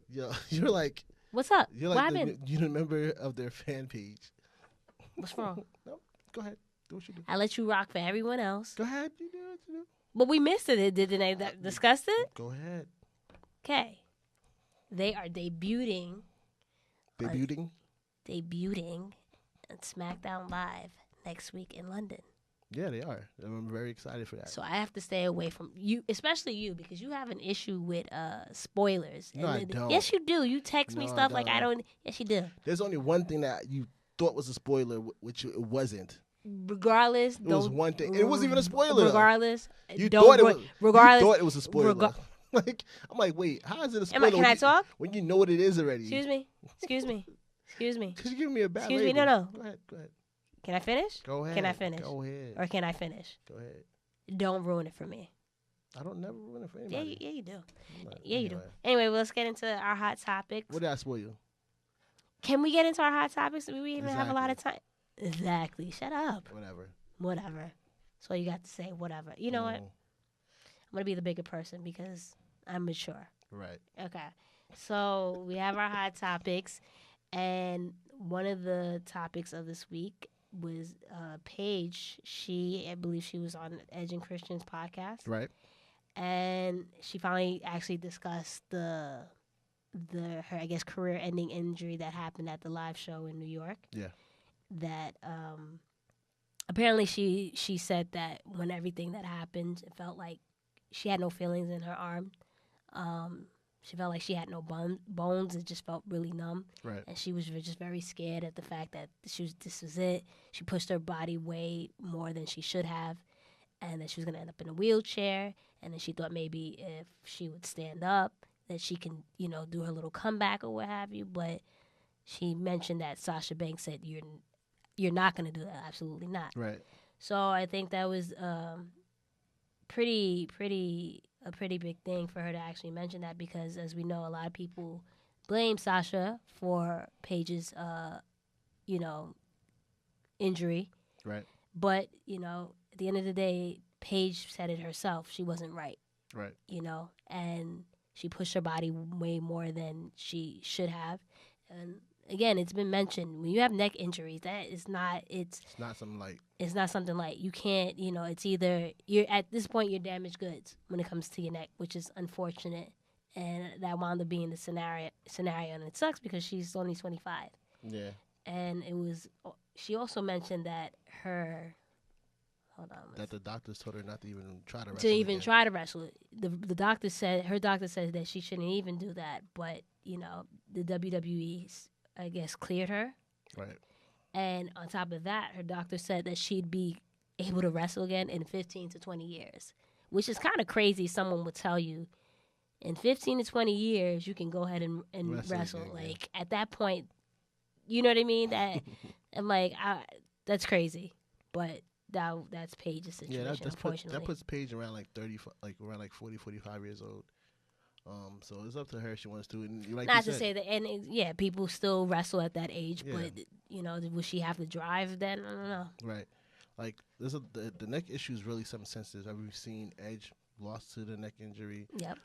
Yo, you're like. What's up? You're what like happened? you're a member of their fan page. What's wrong? No, go ahead. Do what you do. I let you rock for everyone else. Go ahead. You do what you do. But we missed it. Didn't they discuss it? Go ahead. Okay. They are debuting at SmackDown Live next week in London. Yeah, they are. I'm very excited for that. So I have to stay away from you, especially you, because you have an issue with spoilers. No, I don't. Yes, you do. You text me stuff like I don't. Yes, you do. There's only one thing that you thought was a spoiler, which it wasn't. Regardless, it was one thing. It wasn't even a spoiler. Regardless, you thought it was. Regardless, you thought it was a spoiler. Like I'm like, wait, how is it a spoiler? Can I talk? When you know what it is already. Excuse me. Because you're giving me a bad. Excuse label. me. No. Go ahead. Can I finish? Go ahead. Can I finish? Go ahead. Or can I finish? Go ahead. Don't ruin it for me. I don't never ruin it for anybody. Yeah, you do. Yeah, you do. Anyway, let's get into our hot topics. What did I spoil you? Can we get into our hot topics? We even have a lot of time. Exactly. Shut up. Whatever. That's all you got to say. Whatever. You know what? I'm gonna be the bigger person because I'm mature. Right. Okay. So we have our hot topics, and one of the topics of this week was Paige. I believe she was on Edge and Christian's podcast. Right. And she finally actually discussed her I guess career-ending injury that happened at the live show in New York. Yeah. That apparently she said that when everything that happened, it felt like she had no feelings in her arm. She felt like she had no bones. It just felt really numb. Right. And she was just very scared at the fact that this was it. She pushed her body way more than she should have, and that she was going to end up in a wheelchair. And then she thought maybe if she would stand up, that she can, do her little comeback or what have you. But she mentioned that Sasha Banks said, you're not going to do that. Absolutely not. Right. So I think that was a pretty big thing for her to actually mention that, because as we know, a lot of people blame Sasha for Paige's injury. Right. But, at the end of the day, Paige said it herself. She wasn't right. Right. And she pushed her body way more than she should have. And again, it's been mentioned, when you have neck injuries, it's not something light. It's not something light. You can't, it's either you're at this point you're damaged goods when it comes to your neck, which is unfortunate. And that wound up being the scenario, and it sucks because she's only 25. Yeah. And she also mentioned that that the doctors told her not to even try to wrestle. Try to wrestle. Her doctor said that she shouldn't even do that, but the WWE, I guess, cleared her. Right. And on top of that, her doctor said that she'd be able to wrestle again in 15 to 20 years, which is kind of crazy. Someone would tell you in 15 to 20 years you can go ahead and wrestle. Again, like at that point, you know what I mean? That I'm like, that's crazy, but that's Paige's situation. Yeah, unfortunately, that puts Paige around like 40, 45 years old. So it's up to her if she wants to. And like not to say that, and people still wrestle at that age, but will she have the drive then? I don't know. Right, like the neck issue is really something sensitive. We've seen Edge lost to the neck injury. Yep.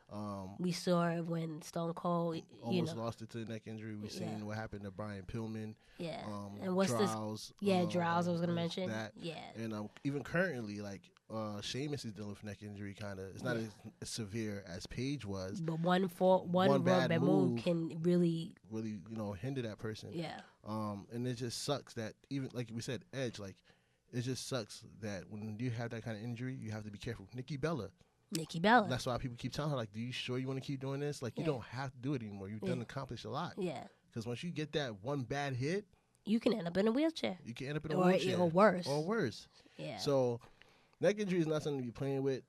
We saw it when Stone Cold almost lost it to the neck injury. We've seen what happened to Brian Pillman. Yeah. And what's Drows, Drows I was gonna mention. That. Yeah. And even currently, like Sheamus is dealing with neck injury. Kind of, it's not as severe as Paige was. But one bad move can really hinder that person. Yeah. And it just sucks that even like we said, Edge, like it just sucks that when you have that kind of injury, you have to be careful. Nikki Bella. That's why people keep telling her, like, "Do you sure you want to keep doing this? Like, you don't have to do it anymore. You've done accomplished a lot." Yeah. Because once you get that one bad hit, you can end up in a wheelchair. Or worse. Or worse. Yeah. So, neck injury is not something to be playing with.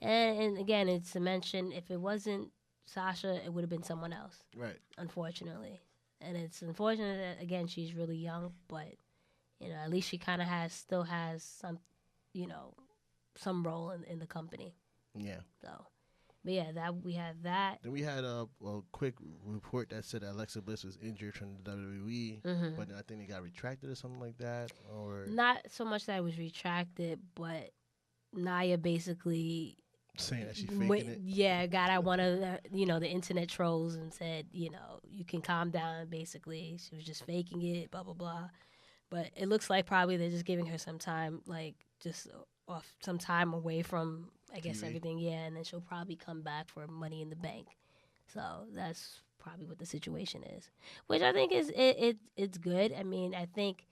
And again, it's to mention, if it wasn't Sasha, it would have been someone else. Right. Unfortunately, and it's unfortunate that again she's really young, but at least she kind of still has some, some role in the company. Yeah. So, but yeah, that we have that. Then we had a quick report that said that Alexa Bliss was injured from the WWE, but I think it got retracted or something like that. Or not so much that it was retracted, but Nia basically saying that she's faking it. Yeah, got out one of the the internet trolls and said you can calm down. Basically, she was just faking it. Blah blah blah. But it looks like probably they're just giving her some time, like just off some time away from, I guess, everything. Yeah, and then she'll probably come back for Money in the Bank. So that's probably what the situation is, which I think is it's good. I mean, I think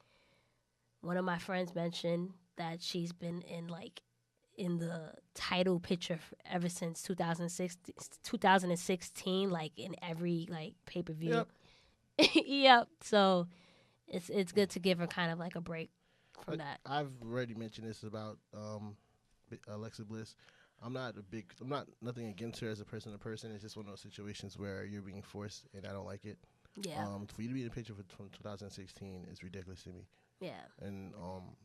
one of my friends mentioned that she's been in the title picture ever since 2016, like in every pay-per-view. Yep. Yep. So it's good to give her kind of like a break from that. I've already mentioned this about Alexa Bliss. I'm not nothing against her as a person to person. It's just one of those situations where you're being forced, and I don't like it. Yeah. For you to be in a picture from 2016 is ridiculous to me. Yeah. And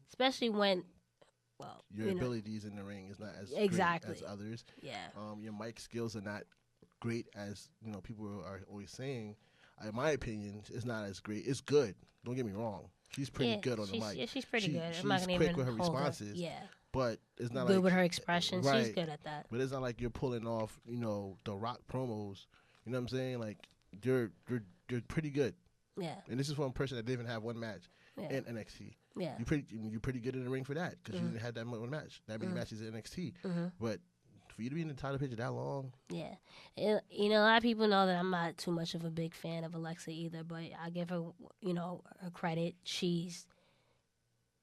especially when, your abilities in the ring is not as exactly great as others. Yeah. Your mic skills are not great as people are always saying. In my opinion, it's not as great. It's good. Don't get me wrong. She's pretty good on the mic. Yeah, she's pretty good. She's I'm not gonna quick even with her hold responses. Her. Yeah. But it's not good like with her expressions. Right. She's good at that. But it's not like you're pulling off, the Rock promos. You know what I'm saying? Like you're pretty good. Yeah. And this is from a person that didn't even have one match in NXT. Yeah. You're pretty good in the ring for that because you didn't have that one match, that many matches in NXT. But for you to be in the title picture that long, yeah. A lot of people know that I'm not too much of a big fan of Alexa either, but I give her, her credit. She's,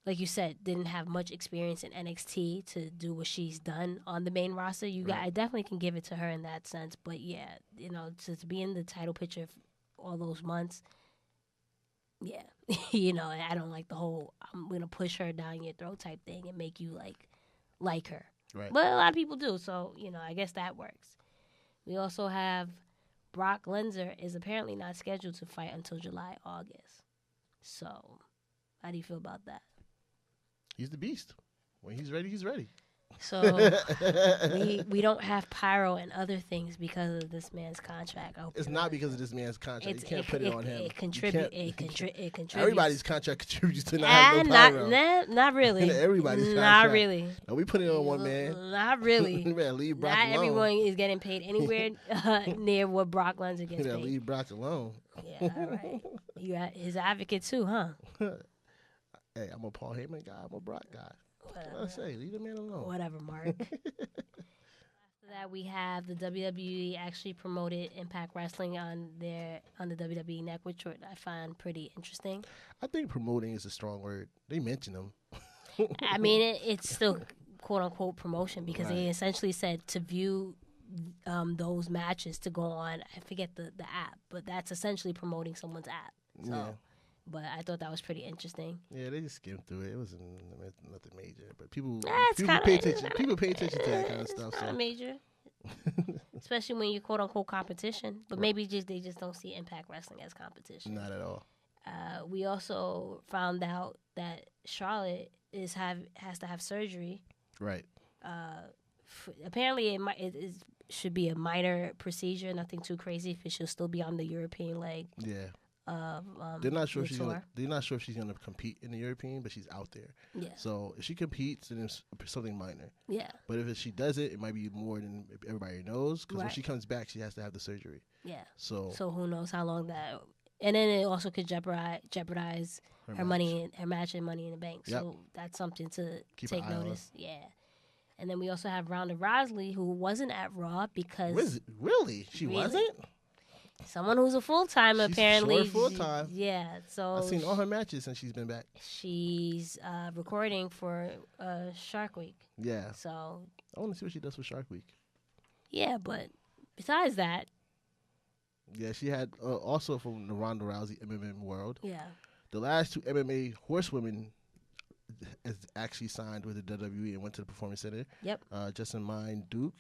like you said, didn't have much experience in NXT to do what she's done on the main roster. I definitely can give it to her in that sense. But yeah, to be in the title picture all those months. Yeah, I don't like the whole I'm gonna push her down your throat type thing and make you like her. Right. But a lot of people do, so I guess that works. We also have Brock Lesnar is apparently not scheduled to fight until July, August. So, how do you feel about that? He's the beast. When he's ready, he's ready. So we don't have pyro and other things because of this man's contract. It's not because of this man's contract. You can't put it on him. It contributes. Everybody's contract contributes to not having no pyro. Not really. Everybody's contract. Not really. No, we put it on one man. Not really. You better leave Brock alone. Not everyone is getting paid anywhere near what Brock Lesnar gets paid. You better leave Brock alone. Yeah, all right. You got his advocate too, huh? Hey, I'm a Paul Heyman guy. I'm a Brock guy. What I say? Leave the man alone. Whatever, Mark. After that, we have the WWE actually promoted Impact Wrestling on the WWE Network, which I find pretty interesting. I think promoting is a strong word. They mention them. I mean, it's still quote unquote promotion because they essentially said to view those matches to go on. I forget the app, but that's essentially promoting someone's app. So. Yeah. But I thought that was pretty interesting. Yeah, they just skimmed through it. It wasn't nothing major. But people pay attention. People pay attention to that kind of stuff. It's kind of major. Especially when you're quote-unquote competition. But maybe they just don't see Impact Wrestling as competition. Not at all. We also found out that Charlotte has to have surgery. Right. Apparently, it should be a minor procedure, nothing too crazy, because she'll still be on the European leg. Yeah. They're not sure if she's gonna compete in the European, but she's out there. Yeah. So if she competes, then it's something minor. Yeah. But if she does it, it might be more than everybody knows. Because when she comes back, she has to have the surgery. Yeah. So who knows how long that? And then it also could jeopardize her money, her match, and Money in the Bank. Yep. So that's something to take On. notice. Yeah. And then we also have Ronda Rousey, who wasn't at Raw because really she wasn't. Someone who's a full-time, apparently. She's full-time. Yeah, so... I've seen all her matches since she's been back. She's recording for Shark Week. Yeah. So... I want to see what she does for Shark Week. Yeah, but besides that... Yeah, she had also from the Ronda Rousey MMA world. Yeah. The last two MMA horsewomen is actually signed with the WWE and went to the Performance Center. Yep. Jessamine Duke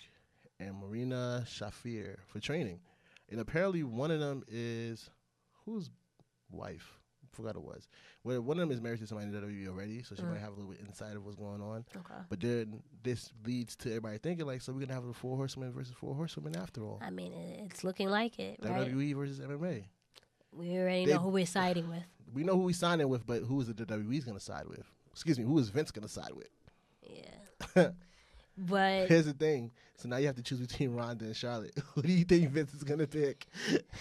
and Marina Shafir for training. And apparently one of them is whose wife? forgot who it was. Where one of them is married to somebody in the WWE already, so she might have a little bit insight of what's going on. Okay. But then this leads to everybody thinking like, so we're gonna have the 4 horsewomen versus 4 horsewomen after all. I mean, it's looking like it, right? WWE versus MMA. We already know who we're siding with. We know who we're signing with, but who is the WWE's gonna side with? Excuse me, who is Vince gonna side with? Yeah. But here's the thing. So now you have to choose between Ronda and Charlotte. Who do you think Vince is gonna pick?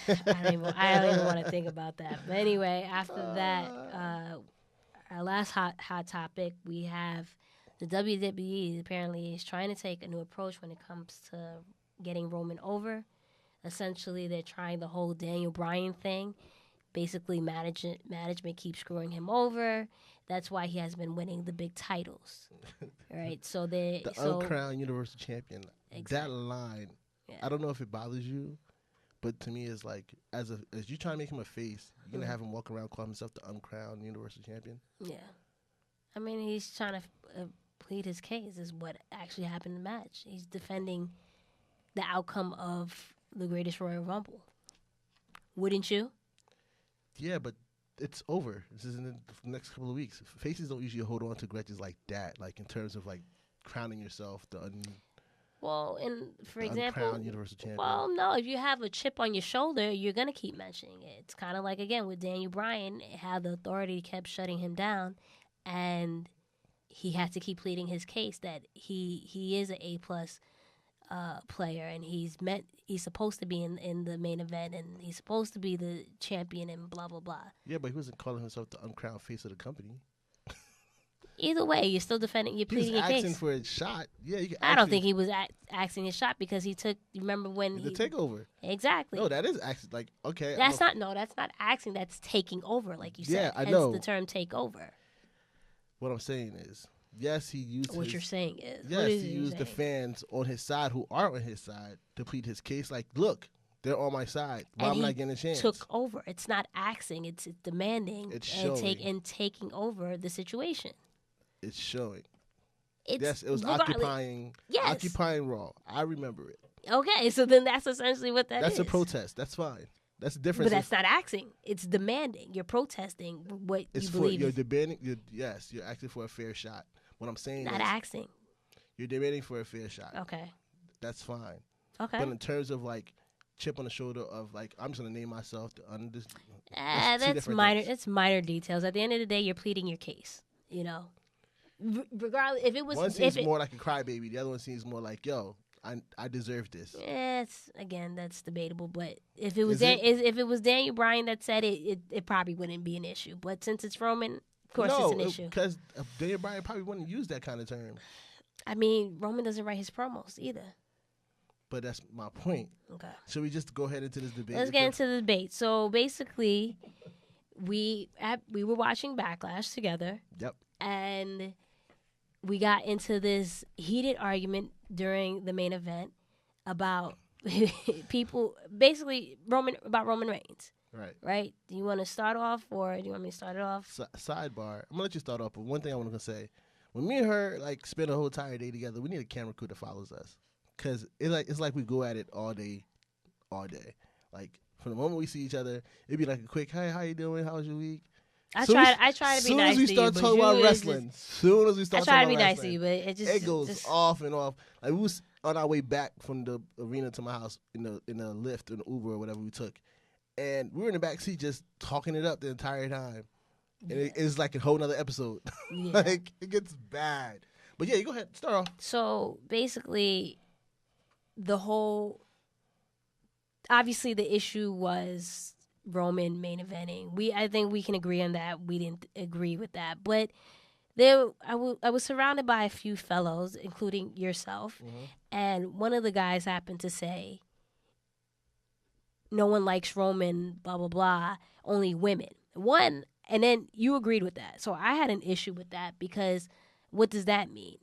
I don't even want to think about that. But anyway, after that, our last hot topic, we have the WWE apparently is trying to take a new approach when it comes to getting Roman over. Essentially, they're trying the whole Daniel Bryan thing. Basically, management keeps screwing him over. That's why he has been winning the big titles, right? So the uncrowned Universal Champion. Exactly. That line, I don't know if it bothers you, but to me, it's like as you trying to make him a face, you're gonna have him walk around calling himself the uncrowned Universal Champion. Yeah, I mean he's trying to plead his case. Is what actually happened in the match. He's defending the outcome of the Greatest Royal Rumble. Wouldn't you? Yeah, but it's over. This is in the next couple of weeks. Faces don't usually hold on to grudges like that, like in terms of like crowning yourself well, and for example, uncrowned Universal Champion. Well, no, if you have a chip on your shoulder, you're gonna keep mentioning it. It's kind of like again with Daniel Bryan, how the authority kept shutting him down, and he had to keep pleading his case that he is an A+ player, and he's supposed to be in the main event, and he's supposed to be the champion, and blah blah blah. Yeah, but he wasn't calling himself the uncrowned face of the company. Either way, you're still defending. You're pleading your case. He was asking for a shot. Yeah, I don't think he was asking his shot because he took. Remember when the takeover? Exactly. No, that is actually like okay. That's not asking. That's taking over, like you said. Yeah, I Hence know. The term "take over." What I'm saying is, yes, he used. What you're saying is, yes, he used the fans on his side who aren't on his side to plead his case. Like, look, they're on my side. Why am I not getting a chance? Took over. It's not asking. It's demanding. It's showing. and taking over the situation. It's showing. Yes, it was occupying. Yes. Occupying Raw. I remember it. Okay, so then that's essentially what that is. That's a protest. That's fine. That's the difference. But that's not asking. It's demanding. You're protesting what you believe. You're demanding. Yes, you're asking for a fair shot. What I'm saying is, not asking. You're demanding for a fair shot. Okay. That's fine. Okay. But in terms of like chip on the shoulder of like I'm just gonna name myself that's minor. It's minor details. At the end of the day, you're pleading your case. You know. Regardless, if it was one seems more like a crybaby, the other one seems more like, "Yo, I deserve this." That's debatable. But if it was if it was Daniel Bryan that said it, it probably wouldn't be an issue. But since it's Roman, of course it's an issue. Because Daniel Bryan probably wouldn't use that kind of term. I mean, Roman doesn't write his promos either. But that's my point. Okay. Should we just go ahead into this debate? Let's get into the debate. So basically, we were watching Backlash together. Yep. And we got into this heated argument during the main event about people, basically Roman Reigns. Right. Right? Do you want to start off, or do you want me to start it off? Sidebar. I'm going to let you start off, but one thing I want to say. When me and her, like, spend a whole entire day together, we need a camera crew that follows us. Because it's like we go at it all day. Like, from the moment we see each other, it'd be like a quick, hey, how you doing? How was your week? I try to be nice to you. Soon as we start talking about wrestling, I try to be nice to you, but it goes off and off. Like, we was on our way back from the arena to my house in the Lyft or the Uber or whatever we took. And we were in the back seat just talking it up the entire time. And it's like a whole nother episode. Yeah. Like, it gets bad. But yeah, you go ahead. Start off. So basically, obviously the issue was Roman main eventing. I think we can agree on that. We didn't agree with that. But I was surrounded by a few fellows, including yourself. Mm-hmm. And one of the guys happened to say, no one likes Roman, blah, blah, blah, only women. And then you agreed with that. So I had an issue with that because what does that mean?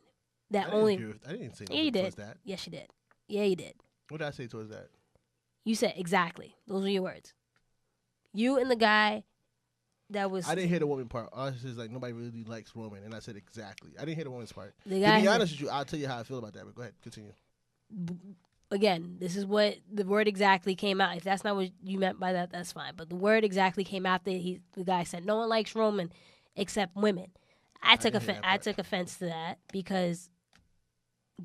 I didn't say anything towards that. Yes, you did. Yeah, you did. What did I say towards that? You said exactly. Those were your words. You and the guy that was... I didn't hear the woman part. I was just like, nobody really likes Roman. And I said exactly. I didn't hear the woman's part. To be honest with you, I'll tell you how I feel about that. But go ahead, continue. again, this is what the word exactly came out. If that's not what you meant by that, that's fine. But the word exactly came out that the guy said no one likes Roman except women. I took offense to that because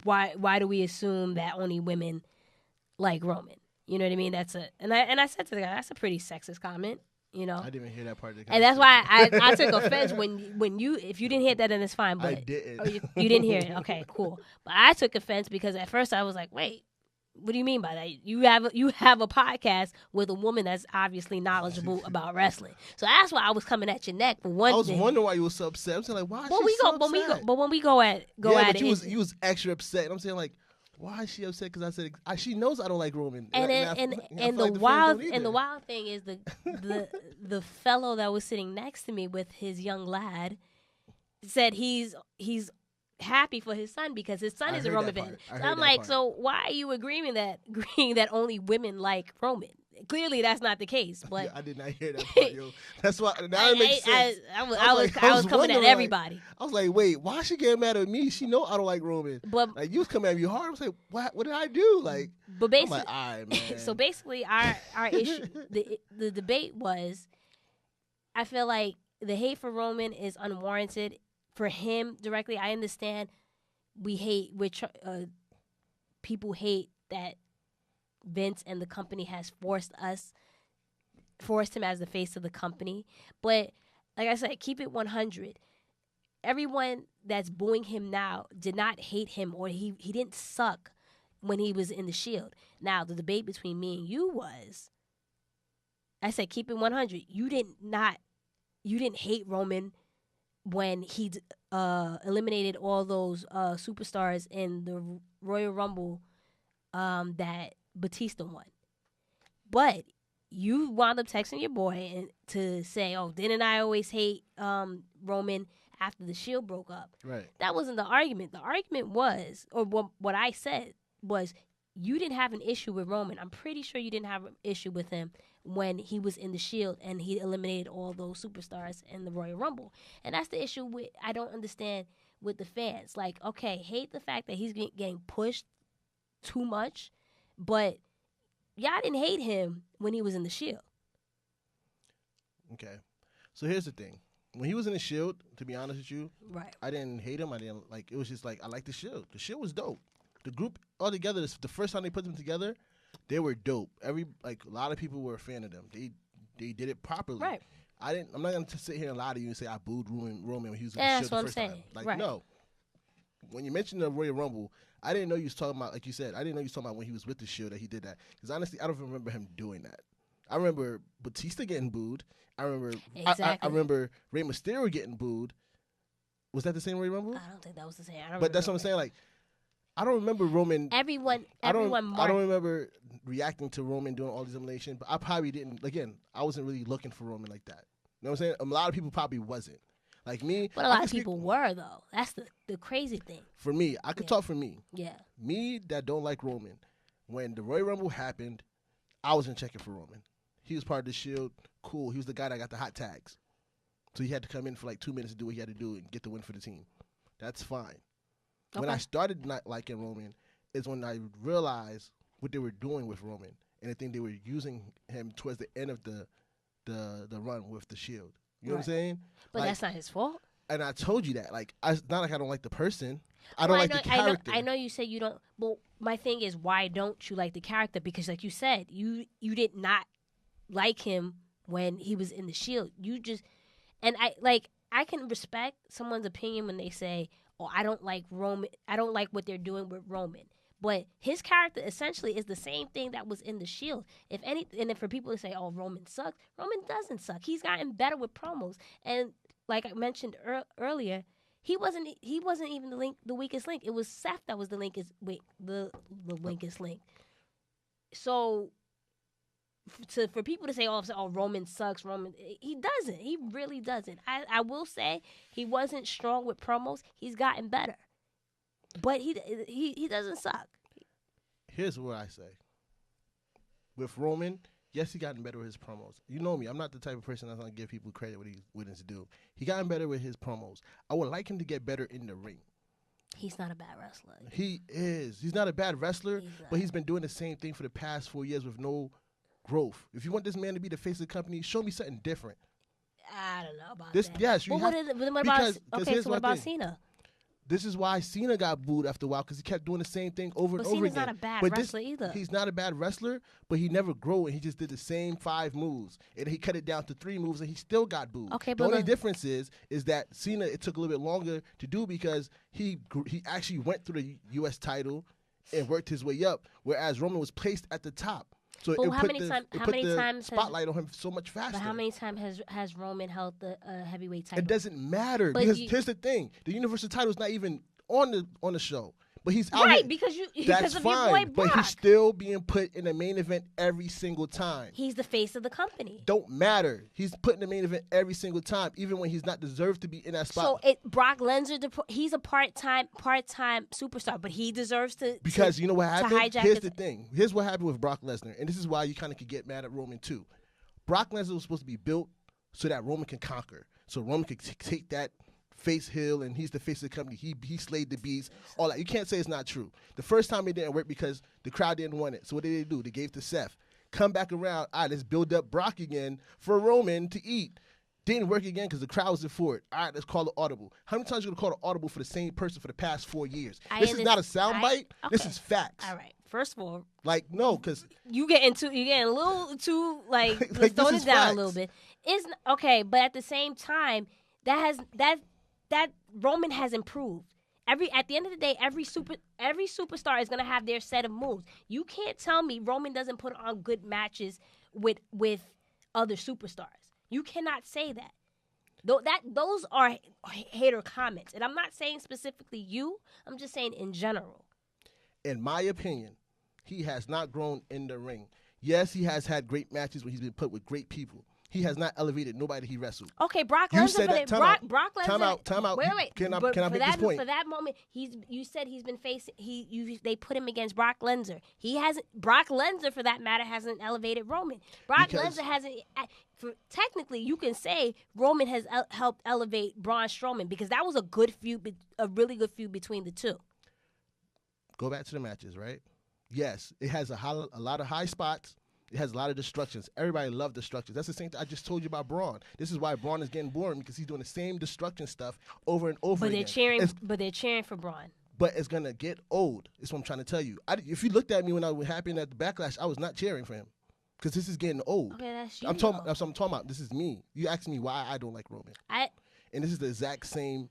why do we assume that only women like Roman? You know what I mean? And I said to the guy, that's a pretty sexist comment. You know, I didn't even hear that part of the and that's why I took offense when you if you didn't hear that, then it's fine. But I didn't. You didn't hear it. Okay, cool. But I took offense because at first I was like, wait, what do you mean by that? You have a podcast with a woman that's obviously knowledgeable about wrestling. So that's why I was coming at your neck for one. I was thing. wondering why you were so upset. I'm saying like, why? When we go at you was extra upset. And I'm saying like, why is she upset? Because I said she knows I don't like Roman. And the wild thing is the fellow that was sitting next to me with his young lad said he's happy for his son because his son is a Roman fan. So I'm like, so why are you agreeing that only women like Roman? Clearly, that's not the case. But yeah, I did not hear that part, yo. That's why now it makes sense. I was coming at everybody. I was like, wait, why is she getting mad at me? She know I don't like Roman. But like you was coming at me hard. I was like, what did I do? Like, but basically, I'm like, all right, man. So basically, our issue, the debate was, I feel like the hate for Roman is unwarranted for him directly. I understand people hate that Vince and the company has forced him as the face of the company. But like I said, keep it 100. Everyone that's booing him now did not hate him or he didn't suck when he was in the Shield. Now, the debate between me and you was, I said, keep it 100. You didn't hate Roman when he eliminated all those superstars in the Royal Rumble that Batista won. But you wound up texting your boy to say, oh, didn't I always hate Roman after the Shield broke up? Right. That wasn't the argument. The argument was, or what I said was, you didn't have an issue with Roman. I'm pretty sure you didn't have an issue with him when he was in the Shield and he eliminated all those superstars in the Royal Rumble. And that's the issue I don't understand with the fans. Like, okay, hate the fact that he's getting pushed too much, but y'all didn't hate him when he was in the Shield. Okay. So here's the thing. When he was in the Shield, to be honest with you, right, I didn't hate him. I didn't like. It was just like I liked the Shield. The Shield was dope. The group all together. The first time they put them together, they were dope. A lot of people were a fan of them. They did it properly. Right. I'm not gonna sit here and lie to you and say I booed Roman when he was in the Shield the first time. Like right. No. When you mentioned the Royal Rumble, I didn't know you was talking about, like you said, I didn't know you was talking about when he was with the Shield that he did that. Because honestly, I don't remember him doing that. I remember Batista getting booed. I remember I remember Rey Mysterio getting booed. Was that the same Royal Rumble? I don't think that was the same. But that's what I'm saying. Like, I don't remember Roman. Everyone. I don't remember reacting to Roman doing all these eliminations. But I probably didn't. Again, I wasn't really looking for Roman like that. You know what I'm saying? A lot of people probably wasn't. Like me. But a lot of people were, though. That's the crazy thing. For me, I could talk for me. Yeah. Me that don't like Roman. When the Royal Rumble happened, I wasn't checking for Roman. He was part of the Shield. Cool. He was the guy that got the hot tags. So he had to come in for like 2 minutes to do what he had to do and get the win for the team. That's fine. Okay. When I started not liking Roman is when I realized what they were doing with Roman. And I think they were using him towards the end of the run with the Shield. You know what I'm saying? But that's not his fault. And I told you that. Like, it's not like I don't like the person. I don't like the character. I know you say you don't. Well, my thing is, why don't you like the character? Because, like you said, you did not like him when he was in the Shield. You just, and I can respect someone's opinion when they say, "Oh, I don't like Roman. I don't like what they're doing with Roman." But his character essentially is the same thing that was in the Shield. If for people to say, "Oh, Roman sucks," Roman doesn't suck. He's gotten better with promos, and like I mentioned earlier, he wasn't even the weakest link. It was Seth that was the weakest link. So, for people to say, "Oh, Roman sucks," he doesn't. He really doesn't. I will say he wasn't strong with promos. He's gotten better. But he doesn't suck. Here's what I say. With Roman, yes, he gotten better with his promos. You know me. I'm not the type of person that's going to give people credit what he's willing to do. He gotten better with his promos. I would like him to get better in the ring. He's not a bad wrestler. He is. He's not a bad wrestler, but he's been doing the same thing for the past 4 years with no growth. If you want this man to be the face of the company, show me something different. I don't know about this. that. Yes, what about Cena? This is why Cena got booed after a while, because he kept doing the same thing over and over again. But Cena's not a bad wrestler either. He's not a bad wrestler, but he never grew, and he just did the same 5 moves. And he cut it down to 3 moves, and he still got booed. Okay, the only difference is that Cena, it took a little bit longer to do because he actually went through the U.S. title and worked his way up, whereas Roman was placed at the top. So it put the spotlight on him so much faster. But how many times has Roman held the heavyweight title? It doesn't matter, because here's the thing: the Universal title is not even on the show. But he's out right because of your boy Brock. But he's still being put in the main event every single time. He's the face of the company. Don't matter. He's put in the main event every single time, even when he's not deserved to be in that spot. So Brock Lesnar, he's a part-time superstar, but he deserves to. Because you know what happened? Here's the thing. Here's what happened with Brock Lesnar, and this is why you kind of could get mad at Roman too. Brock Lesnar was supposed to be built so that Roman can conquer, so Roman could take that face heel, and he's the face of the company. He slayed the beast. All that. You can't say it's not true. The first time it didn't work because the crowd didn't want it. So what did they do? They gave it to Seth. Come back around. All right, let's build up Brock again for Roman to eat. Didn't work again because the crowd wasn't for it. All right, let's call it audible. How many times are you going to call it audible for the same person for the past 4 years? This is not a soundbite. Okay. This is facts. All right. First of all, no, because you're getting a little too let's tone it down facts. A little bit. It's okay, but at the same time, that Roman has improved. At the end of the day, every superstar is gonna have their set of moves. You can't tell me Roman doesn't put on good matches with other superstars. You cannot say that. Those are hater comments, and I'm not saying specifically you. I'm just saying in general. In my opinion, he has not grown in the ring. Yes, he has had great matches when he's been put with great people. He has not elevated nobody he wrestled. Okay, Brock Lesnar. Brock Lesnar. Time out. Wait. Can I make this point? For that moment, you said he's been facing. They put him against Brock Lesnar. He hasn't. Brock Lesnar, for that matter, hasn't elevated Roman. Lesnar hasn't. Technically, you can say Roman has helped elevate Braun Strowman because that was a really good feud between the two. Go back to the matches, right? Yes, it has a lot of high spots. It has a lot of destructions. Everybody loved destructions. That's the same thing I just told you about Braun. This is why Braun is getting boring, because he's doing the same destruction stuff over and over again. They're cheering for Braun. But it's going to get old. That's what I'm trying to tell you. If you looked at me when I was happening at the Backlash, I was not cheering for him, because this is getting old. Okay, that's you. That's what I'm talking about. This is me. You asked me why I don't like Roman. And this is the exact same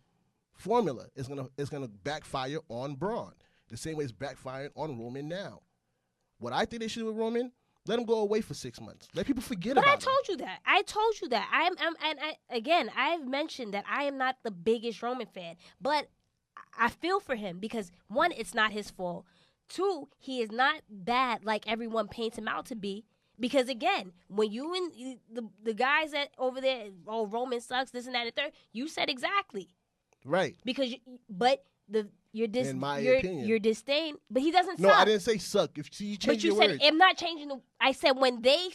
formula. It's gonna backfire on Braun. The same way it's backfiring on Roman now. What I think they should do with Roman, let him go away for 6 months. Let people forget about him. But I told you that. I've mentioned that I am not the biggest Roman fan, but I feel for him because 1, it's not his fault. 2, he is not bad like everyone paints him out to be. Because again, when you and the guys that over there, Roman sucks, this and that and the third, you said exactly. Right. Because your disdain, but he doesn't suck. No, I didn't say suck. If you change your words. But you said, I'm not changing I said when they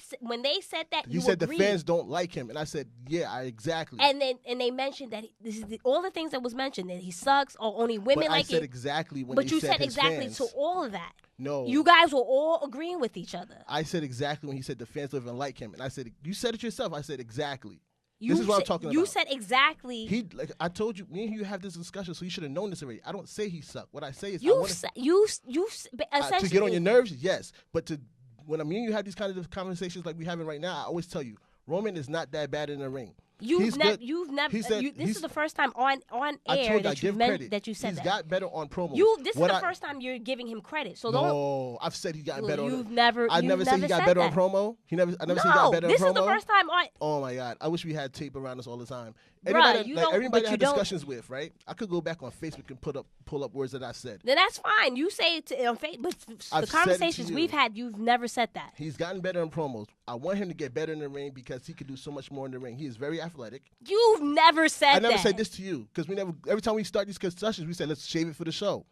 said that, you said agreed. The fans don't like him, and I said, yeah, exactly. And they mentioned that this is all the things that was mentioned, that he sucks, or only women like it. I said exactly when But you said exactly fans. to all of that. No. You guys were all agreeing with each other. I said exactly when he said the fans don't even like him, and I said, you said it yourself. I said exactly. This is what I'm talking about. You said exactly. I told you, me and you have this discussion, so you should have known this already. I don't say he sucked. What I say is essentially to get on your nerves, yes. But when me and you have these kind of conversations like we're having right now, I always tell you, Roman is not that bad in the ring. This is the first time on air that you said that. He's got better on promo. This is the first time you're giving him credit. So no, I've said he got better. I've never said he got better on promo. I never said he got better on promo. This is the first time on. Oh my God, I wish we had tape around us all the time. Everybody I had discussions with, right? I could go back on Facebook and pull up words that I said. Then that's fine. You say it on Facebook, but the conversations we've had, you've never said that. He's gotten better in promos. I want him to get better in the ring because he could do so much more in the ring. He is very athletic. You've never said that. I never said this to you because every time we start these discussions, we say, let's shave it for the show.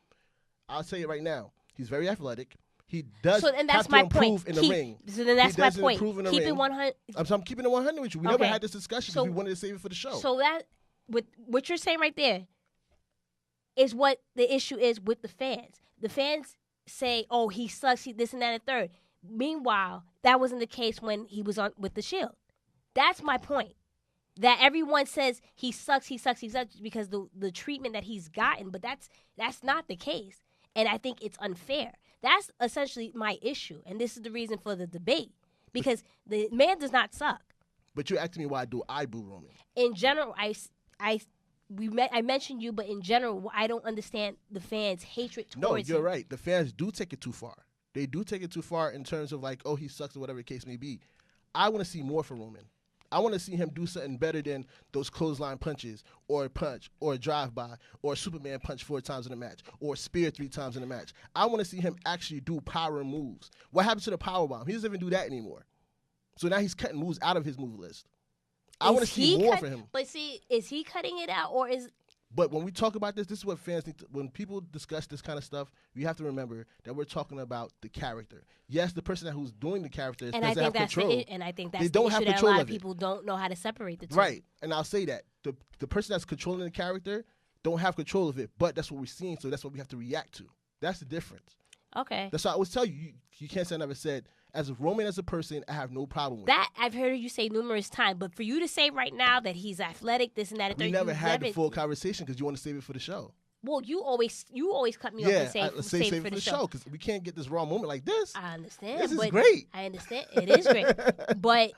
I'll say it right now. He's very athletic. He does have to improve in the ring. So then that's my point. Keep it 100. I'm keeping it 100 with you. We never had this discussion because we wanted to save it for the show. So that, with what you're saying right there, is what the issue is with the fans. The fans say, "Oh, he sucks. He this and that and third." Meanwhile, that wasn't the case when he was on with the Shield. That's my point. That everyone says he sucks because the treatment that he's gotten, but that's not the case, and I think it's unfair. That's essentially my issue, and this is the reason for the debate because the man does not suck. But you're asking me why do I boo Roman? In general, I mentioned you, but in general, I don't understand the fans' hatred towards him. No, you're right. The fans do take it too far. They do take it too far in terms of like, oh, he sucks or whatever the case may be. I want to see more from Roman. I want to see him do something better than those clothesline punches or a punch or a drive-by or a Superman punch 4 times in a match or a spear 3 times in a match. I want to see him actually do power moves. What happened to the powerbomb? He doesn't even do that anymore. So now he's cutting moves out of his move list. I want to see more from him. But see, is he cutting it out or is... But when we talk about this is what fans need to, when people discuss this kind of stuff, you have to remember that we're talking about the character. Yes, the person who's doing the character doesn't have control. And I think that's the issue that a lot of people don't know how to separate the two. Right, and I'll say that. The person that's controlling the character don't have control of it, but that's what we're seeing, so that's what we have to react to. That's the difference. Okay. That's why I always tell you, you can't say I never said, as a Roman as a person, I have no problem with that. I've heard you say numerous times, but for you to say right now that he's athletic, this and that, and we never had the full conversation because you want to save it for the show. Well, you always cut me off and save it for the show because we can't get this raw moment like this. I understand. This is great. I understand. It is great, but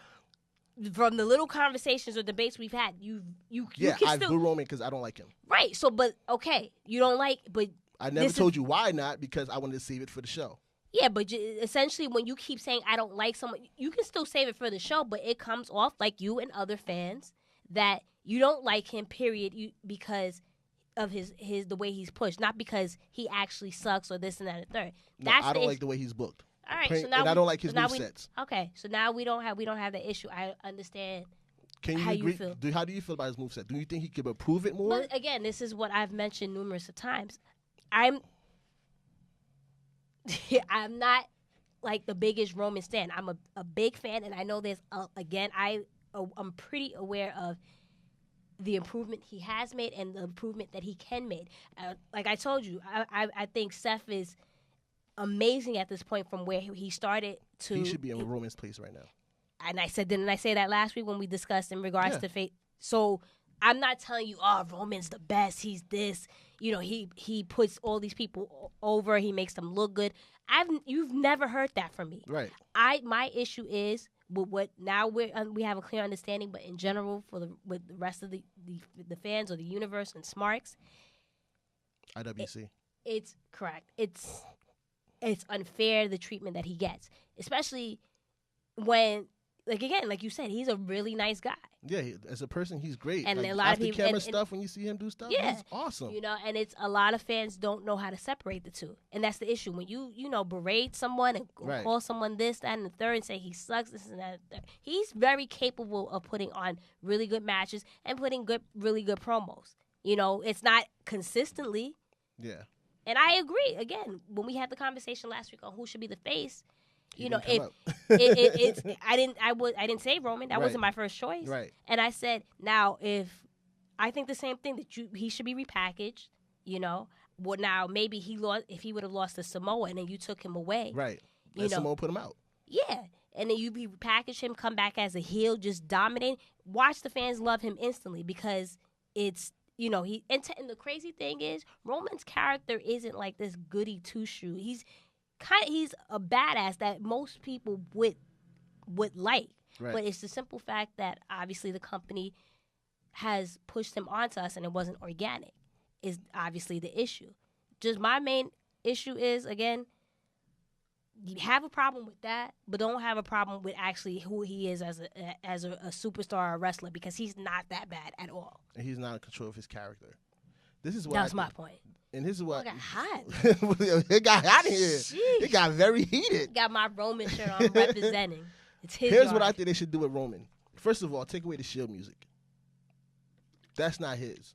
from the little conversations or debates we've had, you can I boo Roman because I don't like him. Right. So, but okay, you don't like, but I never told you why not because I wanted to save it for the show. Yeah, but essentially when you keep saying I don't like someone, you can still save it for the show, but it comes off like you and other fans that you don't like him, period, because of the way he's pushed, not because he actually sucks or this and that and third. No, I don't like the way he's booked. All right, so now and I don't like his movesets. Okay, so now we don't have the issue. I understand. How you feel. How do you feel about his moveset? Do you think he could improve it more? But again, this is what I've mentioned numerous of times. I'm not like the biggest Roman stan. I'm a big fan, and I know there's I'm pretty aware of the improvement he has made and the improvement that he can make. Like I told you, I think Seth is amazing at this point from where he started to. He should be in Roman's place right now. And I said, didn't I say that last week when we discussed in regards to fate? So I'm not telling you, oh, Roman's the best. He's this. You know, he puts all these people over. He makes them look good. You've never heard that from me. Right. My issue is with what now we have a clear understanding, but in general with the rest of the fans or the universe and Smarks, IWC. It's correct. It's unfair the treatment that he gets, especially when. Like again, like you said, he's a really nice guy. Yeah, as a person, he's great. And like, a lot of people, camera stuff when you see him do stuff, he's awesome. You know, and it's a lot of fans don't know how to separate the two, and that's the issue. When you berate someone and call someone this, that, and the third, and say he sucks, this and that, he's very capable of putting on really good matches and putting really good promos. You know, it's not consistently. Yeah. And I agree. Again, when we had the conversation last week on who should be the face. You know, I didn't say Roman. That wasn't my first choice. Right. And I said, now if I think the same thing that he should be repackaged. You know, well now maybe if he would have lost to Samoa and then you took him away. Right. Let Samoa put him out. Yeah, and then you repackage him, come back as a heel, just dominate. Watch the fans love him instantly because it's. You know, and the crazy thing is Roman's character isn't like this goody two shoe. He's a badass that most people would like. Right. But it's the simple fact that obviously the company has pushed him onto us and it wasn't organic is obviously the issue. Just my main issue is, again, you have a problem with that, but don't have a problem with actually who he is as a superstar or a wrestler because he's not that bad at all. And he's not in control of his character. This is what That's my point. And this is what it got hot. It got hot in here. Jeez. It got very heated. Got my Roman shirt on representing. It's his Here's yard. what I think they should do with Roman. First of all, take away the Shield music. That's not his.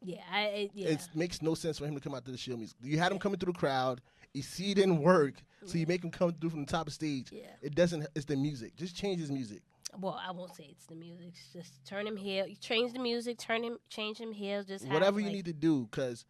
Yeah, It makes no sense for him to come out to the Shield music. You had him coming through the crowd. You see it didn't work, so you make him come through from the top of stage. Yeah. It doesn't. It's the music. Just change his music. Well, I won't say it's the music. It's just turn him heel. You change the music. Change him heel. Just whatever you need to do, because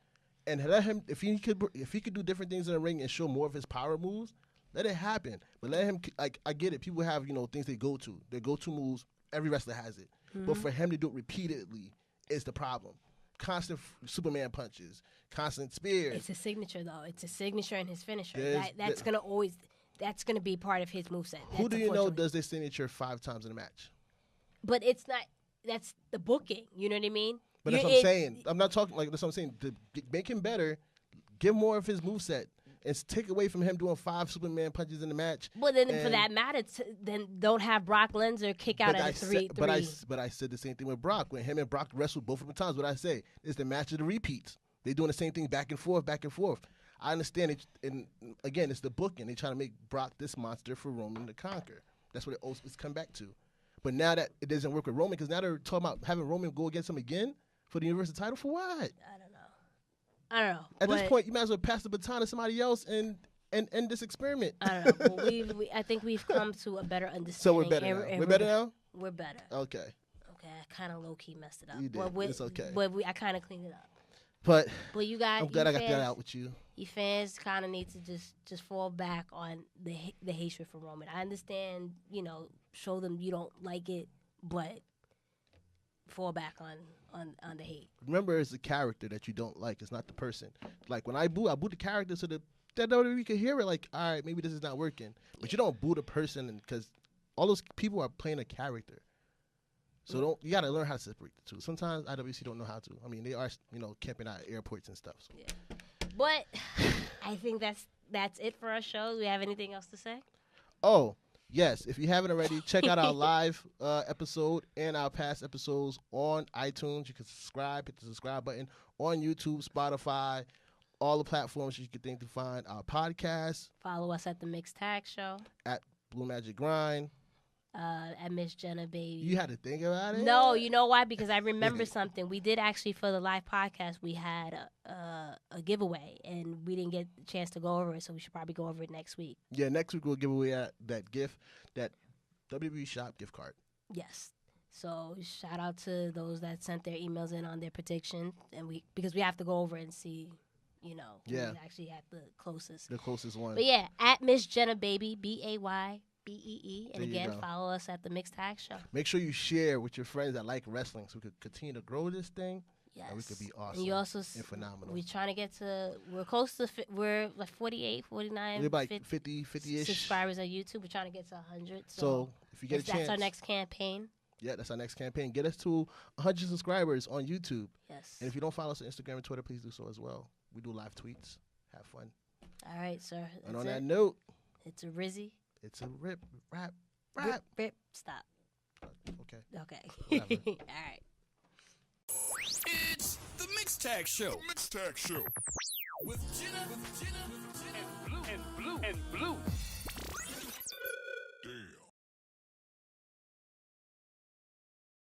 and let him if he could do different things in the ring and show more of his power moves, let it happen. But let him like I get it. People have things they go to. Their go-to moves. Every wrestler has it. But for him to do it repeatedly is the problem. Constant Superman punches, constant spears. It's a signature though. It's a signature in his finisher. That's gonna be part of his moveset. Who do you know does their signature 5 times in a match? But it's not. That's the booking. You know what I mean? But that's what I'm saying. I'm not talking like that's what I'm saying. To make him better, give more of his moveset and take away from him doing 5 Superman punches in the match. Well, then for that matter, then don't have Brock Lesnar kick out at a 3-3. But I said the same thing with Brock. When him and Brock wrestled both of the times, what I say is the match of the repeats. They're doing the same thing back and forth, back and forth. I understand it. And again, it's the booking. They're trying to make Brock this monster for Roman to conquer. That's what it's come back to. But now that it doesn't work with Roman, because now they're talking about having Roman go against him again for the Universal title for what? I don't know. At this point, you might as well pass the baton to somebody else and end this experiment. I don't know. Well, I think we've come to a better understanding. So we're better now. We're better now? We're better. Okay. Okay, I kind of low-key messed it up. You did. It's okay. But I kind of cleaned it up. But you guys, I'm glad I got that out with you. You fans kind of need to just fall back on the hatred for Roman. I understand, show them you don't like it, but fall back on the hate. Remember, it's the character that you don't like. It's not the person. Like when I boo the character so that WWE can hear it. Like, all right, maybe this is not working. But you don't boo the person because all those people are playing a character. So you got to learn how to separate the two. Sometimes IWC don't know how to. I mean, they are camping out at airports and stuff. So. Yeah. But I think that's it for our show. Do we have anything else to say? Oh. Yes, if you haven't already, check out our live episode and our past episodes on iTunes. You can subscribe, hit the subscribe button on YouTube, Spotify, all the platforms you can think to find our podcast. Follow us at the Mixed Tag Show. At Blue Magic Grind. At Miss Jenna Baby. You had to think about it? No, you know why? Because I remember something. We did actually, for the live podcast, we had a giveaway, and we didn't get the chance to go over it, so we should probably go over it next week. Yeah, next week we'll give away that gift, that WWE Shop gift card. Yes. So shout out to those that sent their emails in on their prediction, and because we have to go over and see, who actually had the closest. The closest one. But yeah, at Miss Jenna Baby, BAYBEE. And there again, follow us at the Mixed Tag Show. Make sure you share with your friends that like wrestling so we could continue to grow this thing. Yes. And we could be awesome. And you also and phenomenal. We're trying to get to, we're close to, we're like 48, 49. We're like 50-ish. Subscribers on YouTube. We're trying to get to 100. So if you get a chance. That's our next campaign. Yeah, that's our next campaign. Get us to 100 subscribers on YouTube. Yes. And if you don't follow us on Instagram and Twitter, please do so as well. We do live tweets. Have fun. All right, sir. And on that note. It's a Rizzy. It's a rip. Stop. Okay. All right. It's the Mixed Tag Show. The Mixed Tag Show. With